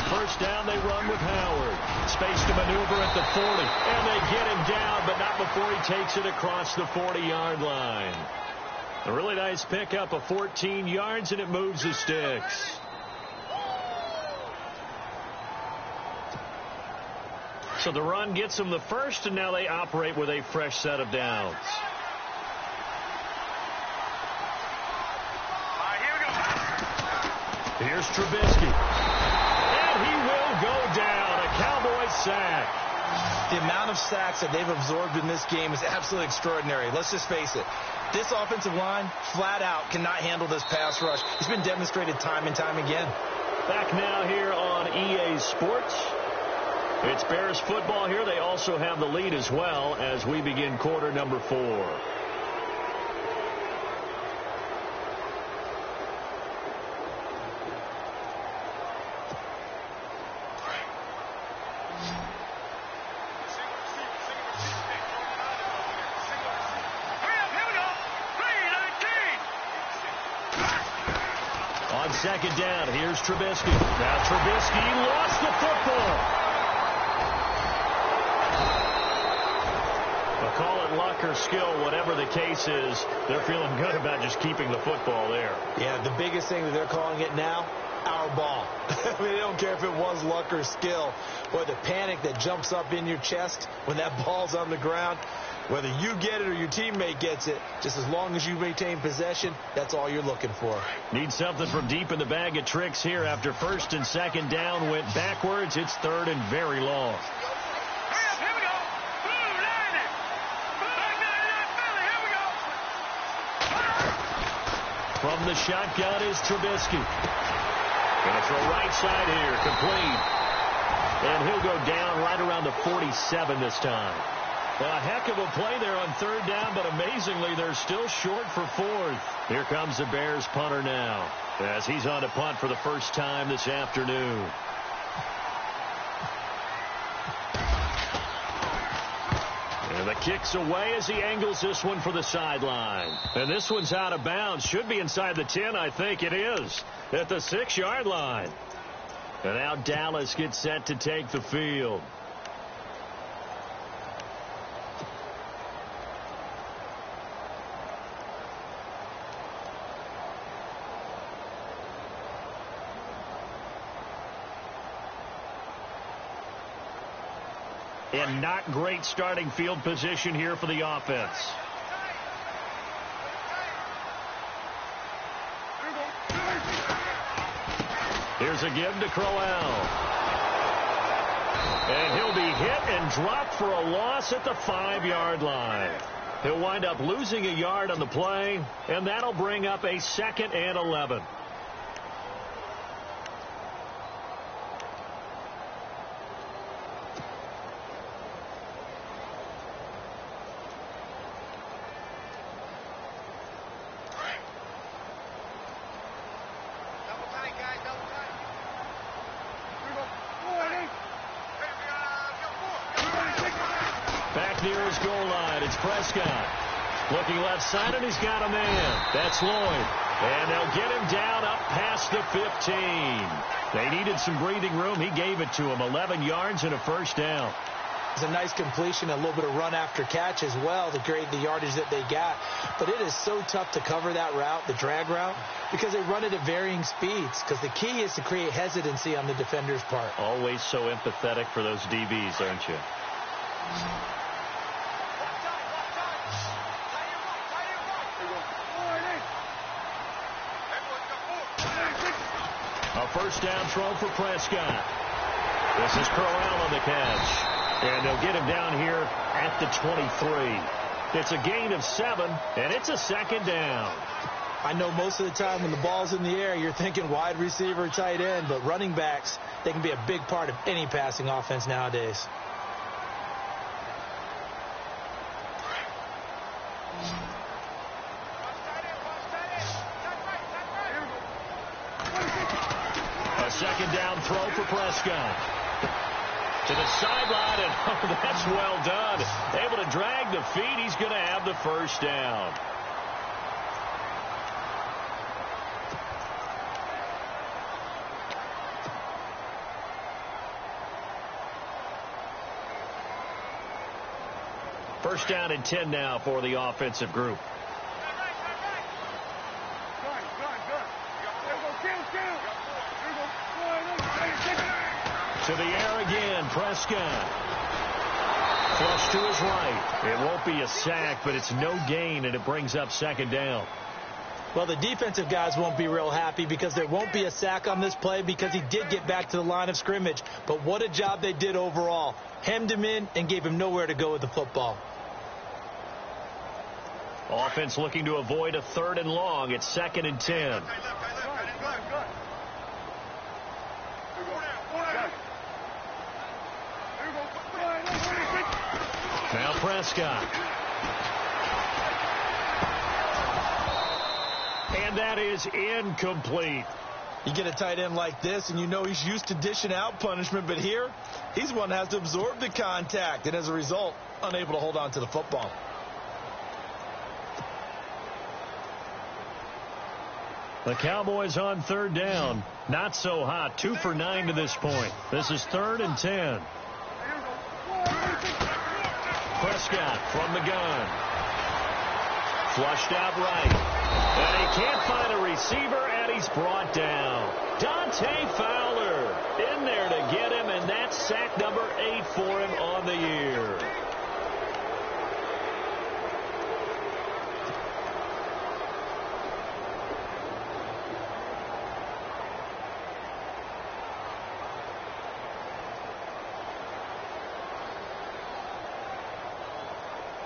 First down, they run with Howard. Space to maneuver at the 40. And they get him down, but not before he takes it across the 40-yard line. A really nice pickup of 14 yards, and it moves the sticks. So the run gets them the first, and now they operate with a fresh set of downs. Here's Trubisky. He will go down. A Cowboy sack. The amount of sacks that they've absorbed in this game is absolutely extraordinary. Let's just face it. This offensive line, flat out, cannot handle this pass rush. It's been demonstrated time and time again. Back now here on EA Sports. It's Bears football here. They also have the lead as well as we begin quarter number 4. Second down, here's Trubisky. Now Trubisky lost the football. But call it luck or skill, whatever the case is, they're feeling good about just keeping the football there. Yeah, the biggest thing that they're calling it now, our ball. I mean, they don't care if it was luck or skill. Boy, the panic that jumps up in your chest when that ball's on the ground, whether you get it or your teammate gets it, just as long as you maintain possession, that's all you're looking for. Need something from deep in the bag of tricks here. After first and second down went backwards, it's third and very long. Here we go. Blue line it. Here we go. From the shotgun is Trubisky. Going to throw right side here, complete. And he'll go down right around the 47 this time. A heck of a play there on third down, but amazingly, they're still short for fourth. Here comes the Bears punter now, as he's on to punt for the first time this afternoon. And the kick's away as he angles this one for the sideline. And this one's out of bounds. Should be inside the 10, I think it is, at the 6-yard line. And now Dallas gets set to take the field. And not great starting field position here for the offense. Here's a give to Crowell. And he'll be hit and dropped for a loss at the 5-yard line. He'll wind up losing a yard on the play, and that'll bring up a 2nd and 11. Prescott looking left side, and he's got a man. That's Lloyd. And they'll get him down up past the 15. They needed some breathing room. He gave it to him. 11 yards and a first down. It's a nice completion, a little bit of run after catch as well to create the yardage that they got. But it is so tough to cover that route, the drag route, because they run it at varying speeds. Because the key is to create hesitancy on the defender's part. Always so empathetic for those DBs, aren't you? A first down throw for Prescott. This is Crowell on the catch. And they'll get him down here at the 23. It's a gain of 7, and it's a second down. I know most of the time when the ball's in the air, you're thinking wide receiver, tight end, but running backs, they can be a big part of any passing offense nowadays. A second down throw for Prescott. To the sideline, and oh, that's well done. Able to drag the feet. He's going to have the first down. First down and 10 now for the offensive group. To the air again, Prescott. Flush to his right. It won't be a sack, but it's no gain, and it brings up second down. Well, the defensive guys won't be real happy because there won't be a sack on this play because he did get back to the line of scrimmage. But what a job they did overall. Hemmed him in and gave him nowhere to go with the football. Offense looking to avoid a 3rd and long. It's 2nd and 10. Now Prescott. And that is incomplete. You get a tight end like this, and you know he's used to dishing out punishment, but here, he's one that has to absorb the contact, and as a result, unable to hold on to the football. The Cowboys on 3rd down. Not so hot. 2 for 9 to this point. This is 3rd and 10. Prescott from the gun. Flushed out right. And he can't find a receiver, and he's brought down. Dante Fowler in there to get him, and that's sack number 8 for him on the year.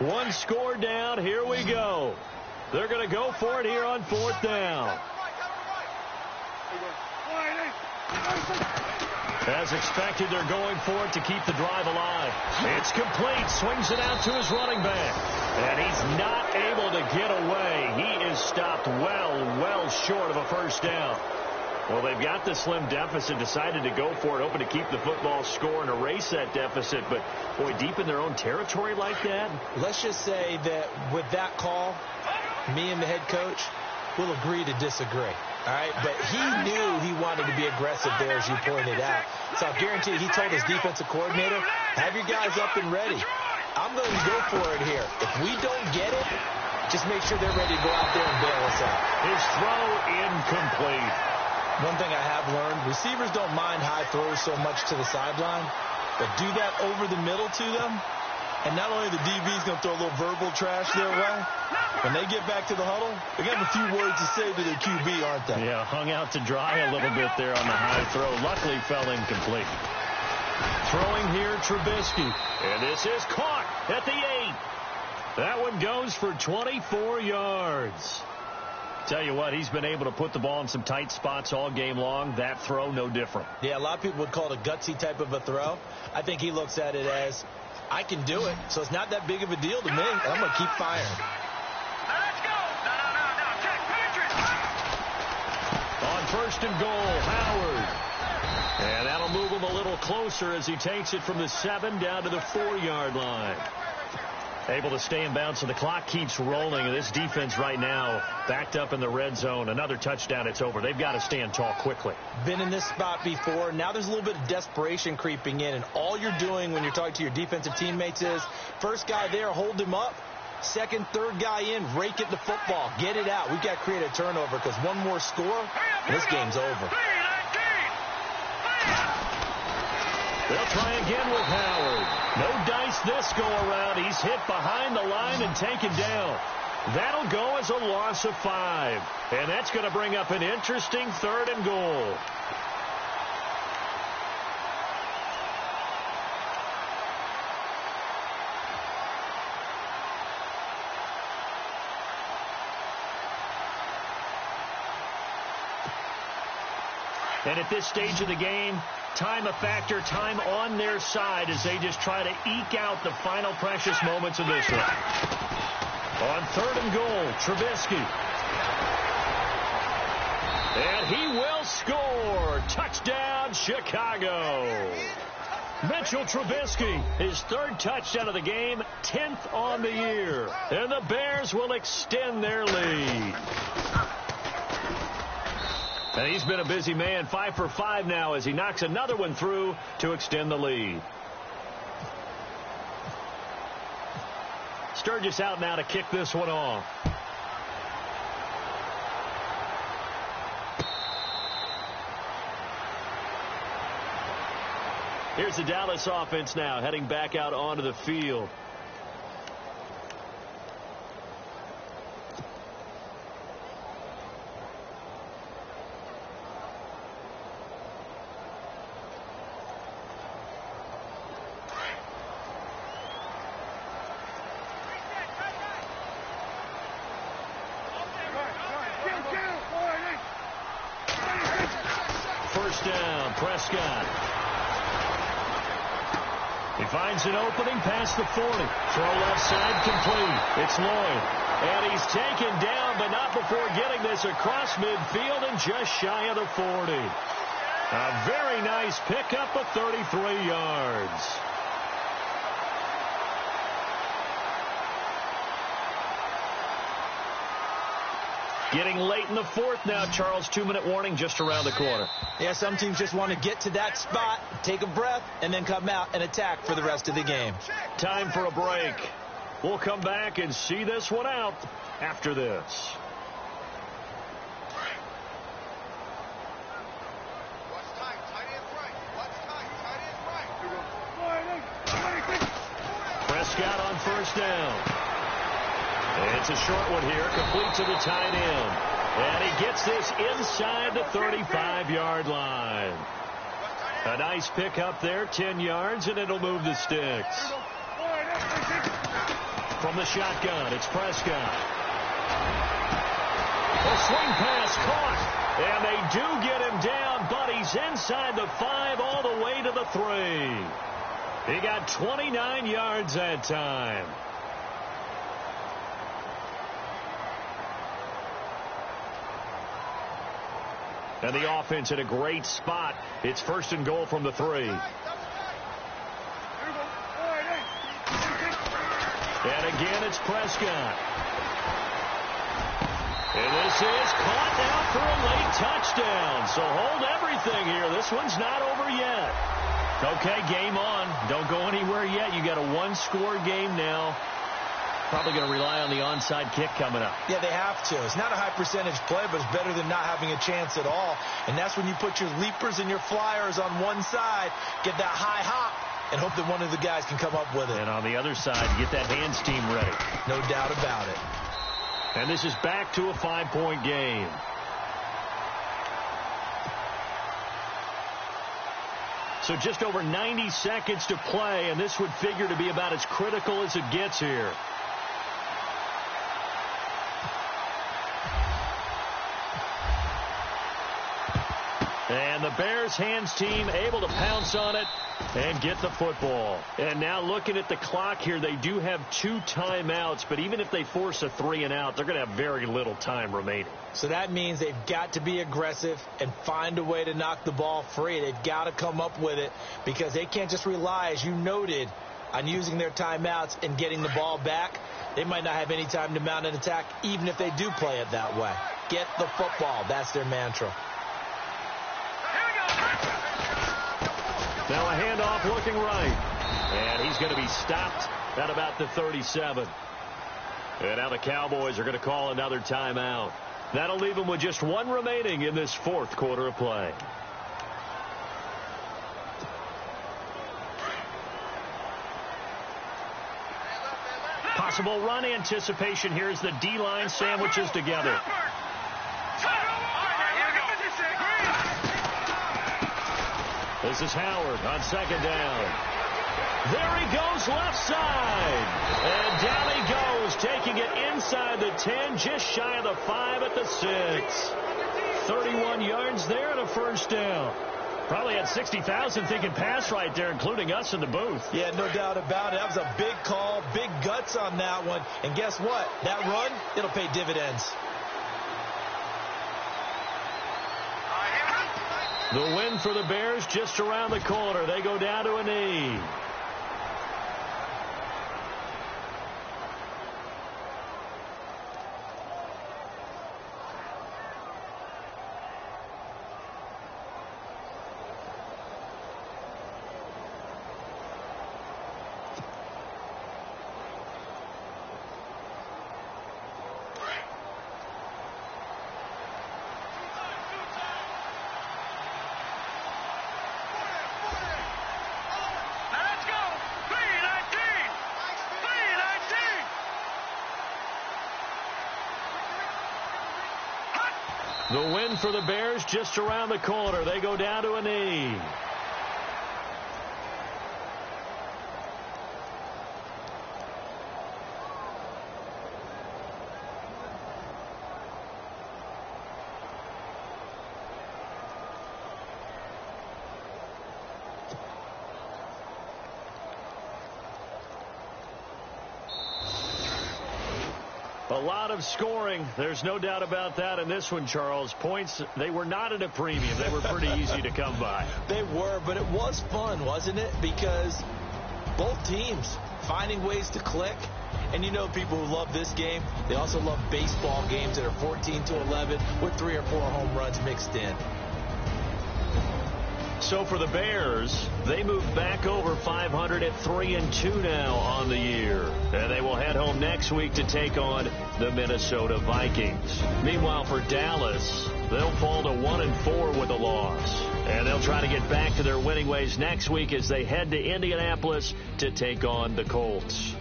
One score down. Here we go. They're going to go for it here on 4th down. As expected, they're going for it to keep the drive alive. It's complete. Swings it out to his running back. And he's not able to get away. He is stopped well short of a first down. Well, they've got the slim deficit, decided to go for it, hoping to keep the football score and erase that deficit. But, boy, deep in their own territory like that? Let's just say that with that call, me and the head coach will agree to disagree. All right? But he knew he wanted to be aggressive there, as you pointed out. So I guarantee he told his defensive coordinator, have your guys up and ready. I'm going to go for it here. If we don't get it, just make sure they're ready to go out there and bail us out. His throw incomplete. One thing I have learned, receivers don't mind high throws so much to the sideline, but do that over the middle to them, and not only the DB's going to throw a little verbal trash their way, when they get back to the huddle, they're going to have a few words to say to their QB, aren't they? Yeah, hung out to dry a little bit there on the high throw. Luckily fell incomplete. Throwing here, Trubisky, and this is caught at the 8. That one goes for 24 yards. Tell you what, he's been able to put the ball in some tight spots all game long. That throw, no different. Yeah, a lot of people would call it a gutsy type of a throw. I think he looks at it as, I can do it, so it's not that big of a deal to me, and I'm going to keep firing. Let's go. No. Check, Patriots. On 1st and goal, Howard. And that'll move him a little closer as he takes it from the 7 down to the 4-yard line. Able to stay in bounds, so the clock keeps rolling. And this defense right now backed up in the red zone. Another touchdown, it's over. They've got to stand tall quickly. Been in this spot before. Now there's a little bit of desperation creeping in. And all you're doing when you're talking to your defensive teammates is, first guy there, hold him up. Second, third guy in, rake it to football. Get it out. We've got to create a turnover because one more score, this game's over. They'll try again with Howard. No dice this go around. He's hit behind the line and taken down. That'll go as a loss of 5. And that's going to bring up an interesting 3rd and goal. And at this stage of the game, time a factor, time on their side as they just try to eke out the final precious moments of this one. On 3rd and goal, Trubisky. And he will score. Touchdown, Chicago. Mitchell Trubisky, his 3rd touchdown of the game, 10th on the year. And the Bears will extend their lead. And he's been a busy man, 5 for 5 now as he knocks another one through to extend the lead. Sturgis out now to kick this one off. Here's the Dallas offense now heading back out onto the field. Prescott. He finds an opening past the 40. Throw left side complete. It's Lloyd. And he's taken down, but not before getting this across midfield and just shy of the 40. A very nice pickup of 33 yards. Getting late in the 4th now, Charles. 2-minute warning just around the corner. Yeah, some teams just want to get to that spot, take a breath, and then come out and attack for the rest of the game. Time for a break. We'll come back and see this one out after this. Prescott on 1st down. It's a short one here, complete to the tight end. And he gets this inside the 35-yard line. A nice pickup there, 10 yards, and it'll move the sticks. From the shotgun, it's Prescott. A swing pass caught, and they do get him down, but he's inside the 5 all the way to the 3. He got 29 yards that time. And the offense in a great spot. It's 1st and goal from the 3. And again, it's Prescott. And this is caught out for a late touchdown. So hold everything here. This one's not over yet. Okay, game on. Don't go anywhere yet. You got a 1-score game now. Probably going to rely on the onside kick coming up. Yeah, they have to. It's not a high percentage play, but it's better than not having a chance at all. And that's when you put your leapers and your flyers on one side, get that high hop, and hope that one of the guys can come up with it. And on the other side, get that hands team ready. No doubt about it. And this is back to a 5-point game. So just over 90 seconds to play, and this would figure to be about as critical as it gets here. And the Bears hands team able to pounce on it and get the football. And now looking at the clock here, they do have 2 timeouts, but even if they force a 3 and out, they're going to have very little time remaining. So that means they've got to be aggressive and find a way to knock the ball free. They've got to come up with it because they can't just rely, as you noted, on using their timeouts and getting the ball back. They might not have any time to mount an attack, even if they do play it that way. Get the football. That's their mantra. Now a handoff looking right. And he's going to be stopped at about the 37. And now the Cowboys are going to call another timeout. That'll leave them with just one remaining in this fourth quarter of play. Possible run anticipation here as the D-line sandwiches together. This is Howard on second down. There he goes left side. And down he goes, taking it inside the 10, just shy of the 5 at the 6. 31 yards there and a first down. Probably had 60,000 thinking pass right there, including us in the booth. Yeah, no doubt about it. That was a big call, big guts on that one. And guess what? That run, it'll pay dividends. The win for the Bears just around the corner. They go down to a knee. The win for the Bears just around the corner. They go down to a knee. A lot of scoring. There's no doubt about that in this one, Charles. Points, they were not at a premium. They were pretty easy to come by. They were, but it was fun, wasn't it? Because both teams finding ways to click. And you know people who love this game, they also love baseball games that are 14-11 with 3 or 4 home runs mixed in. So for the Bears, they move back over 500 at 3-2 now on the year. And they will head home next week to take on the Minnesota Vikings. Meanwhile, for Dallas, they'll fall to 1-4 with a loss. And they'll try to get back to their winning ways next week as they head to Indianapolis to take on the Colts.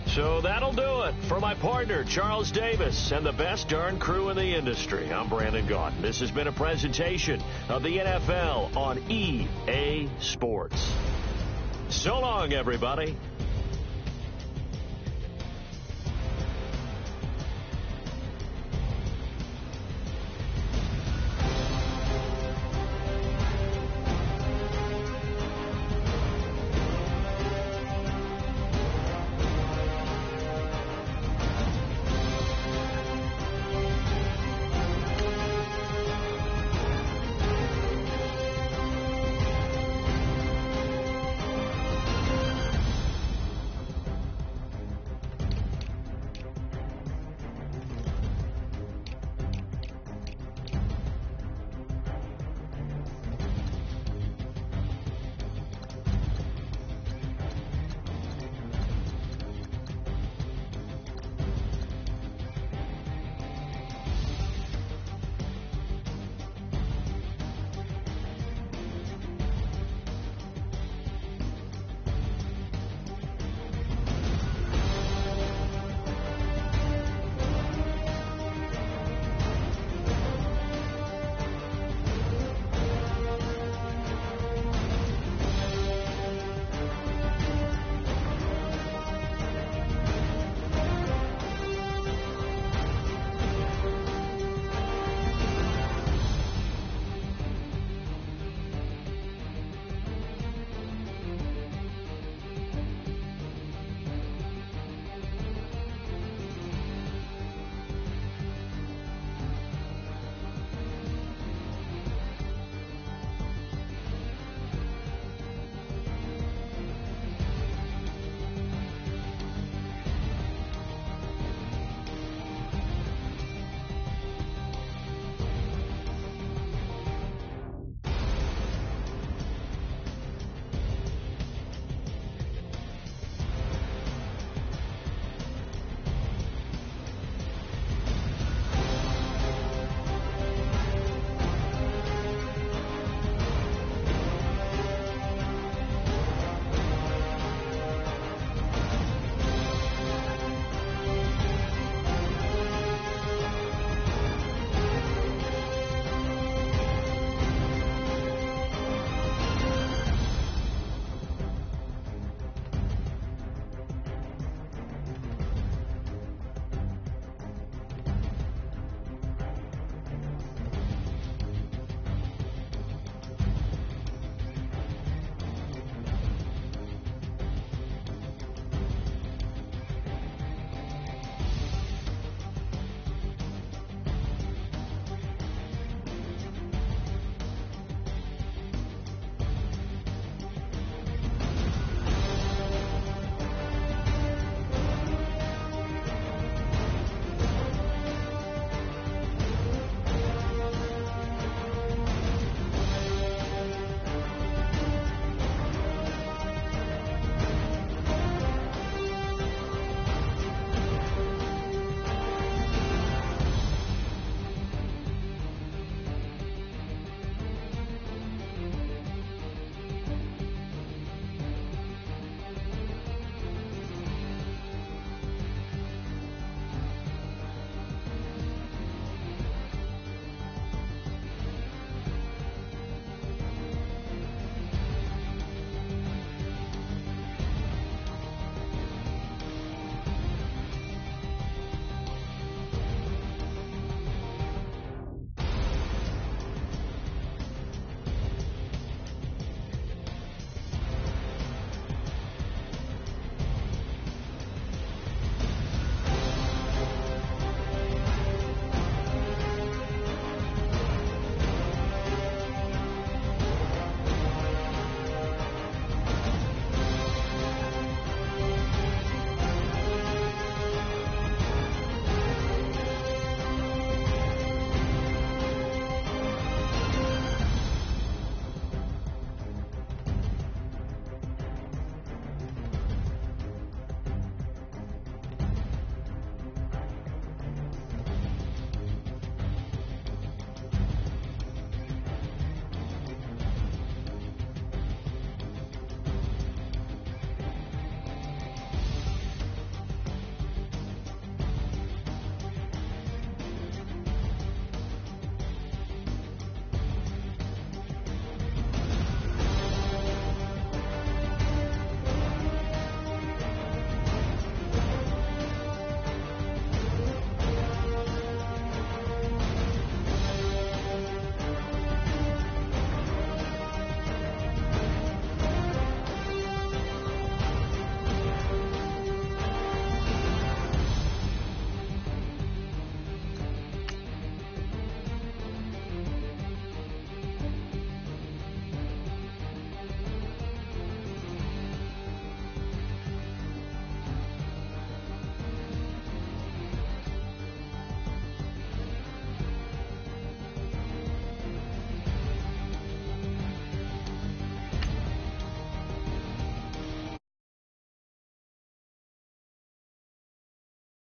So that'll do it. For my partner, Charles Davis, and the best darn crew in the industry, I'm Brandon Gaudin. This has been a presentation of the NFL on EA Sports. So long, everybody.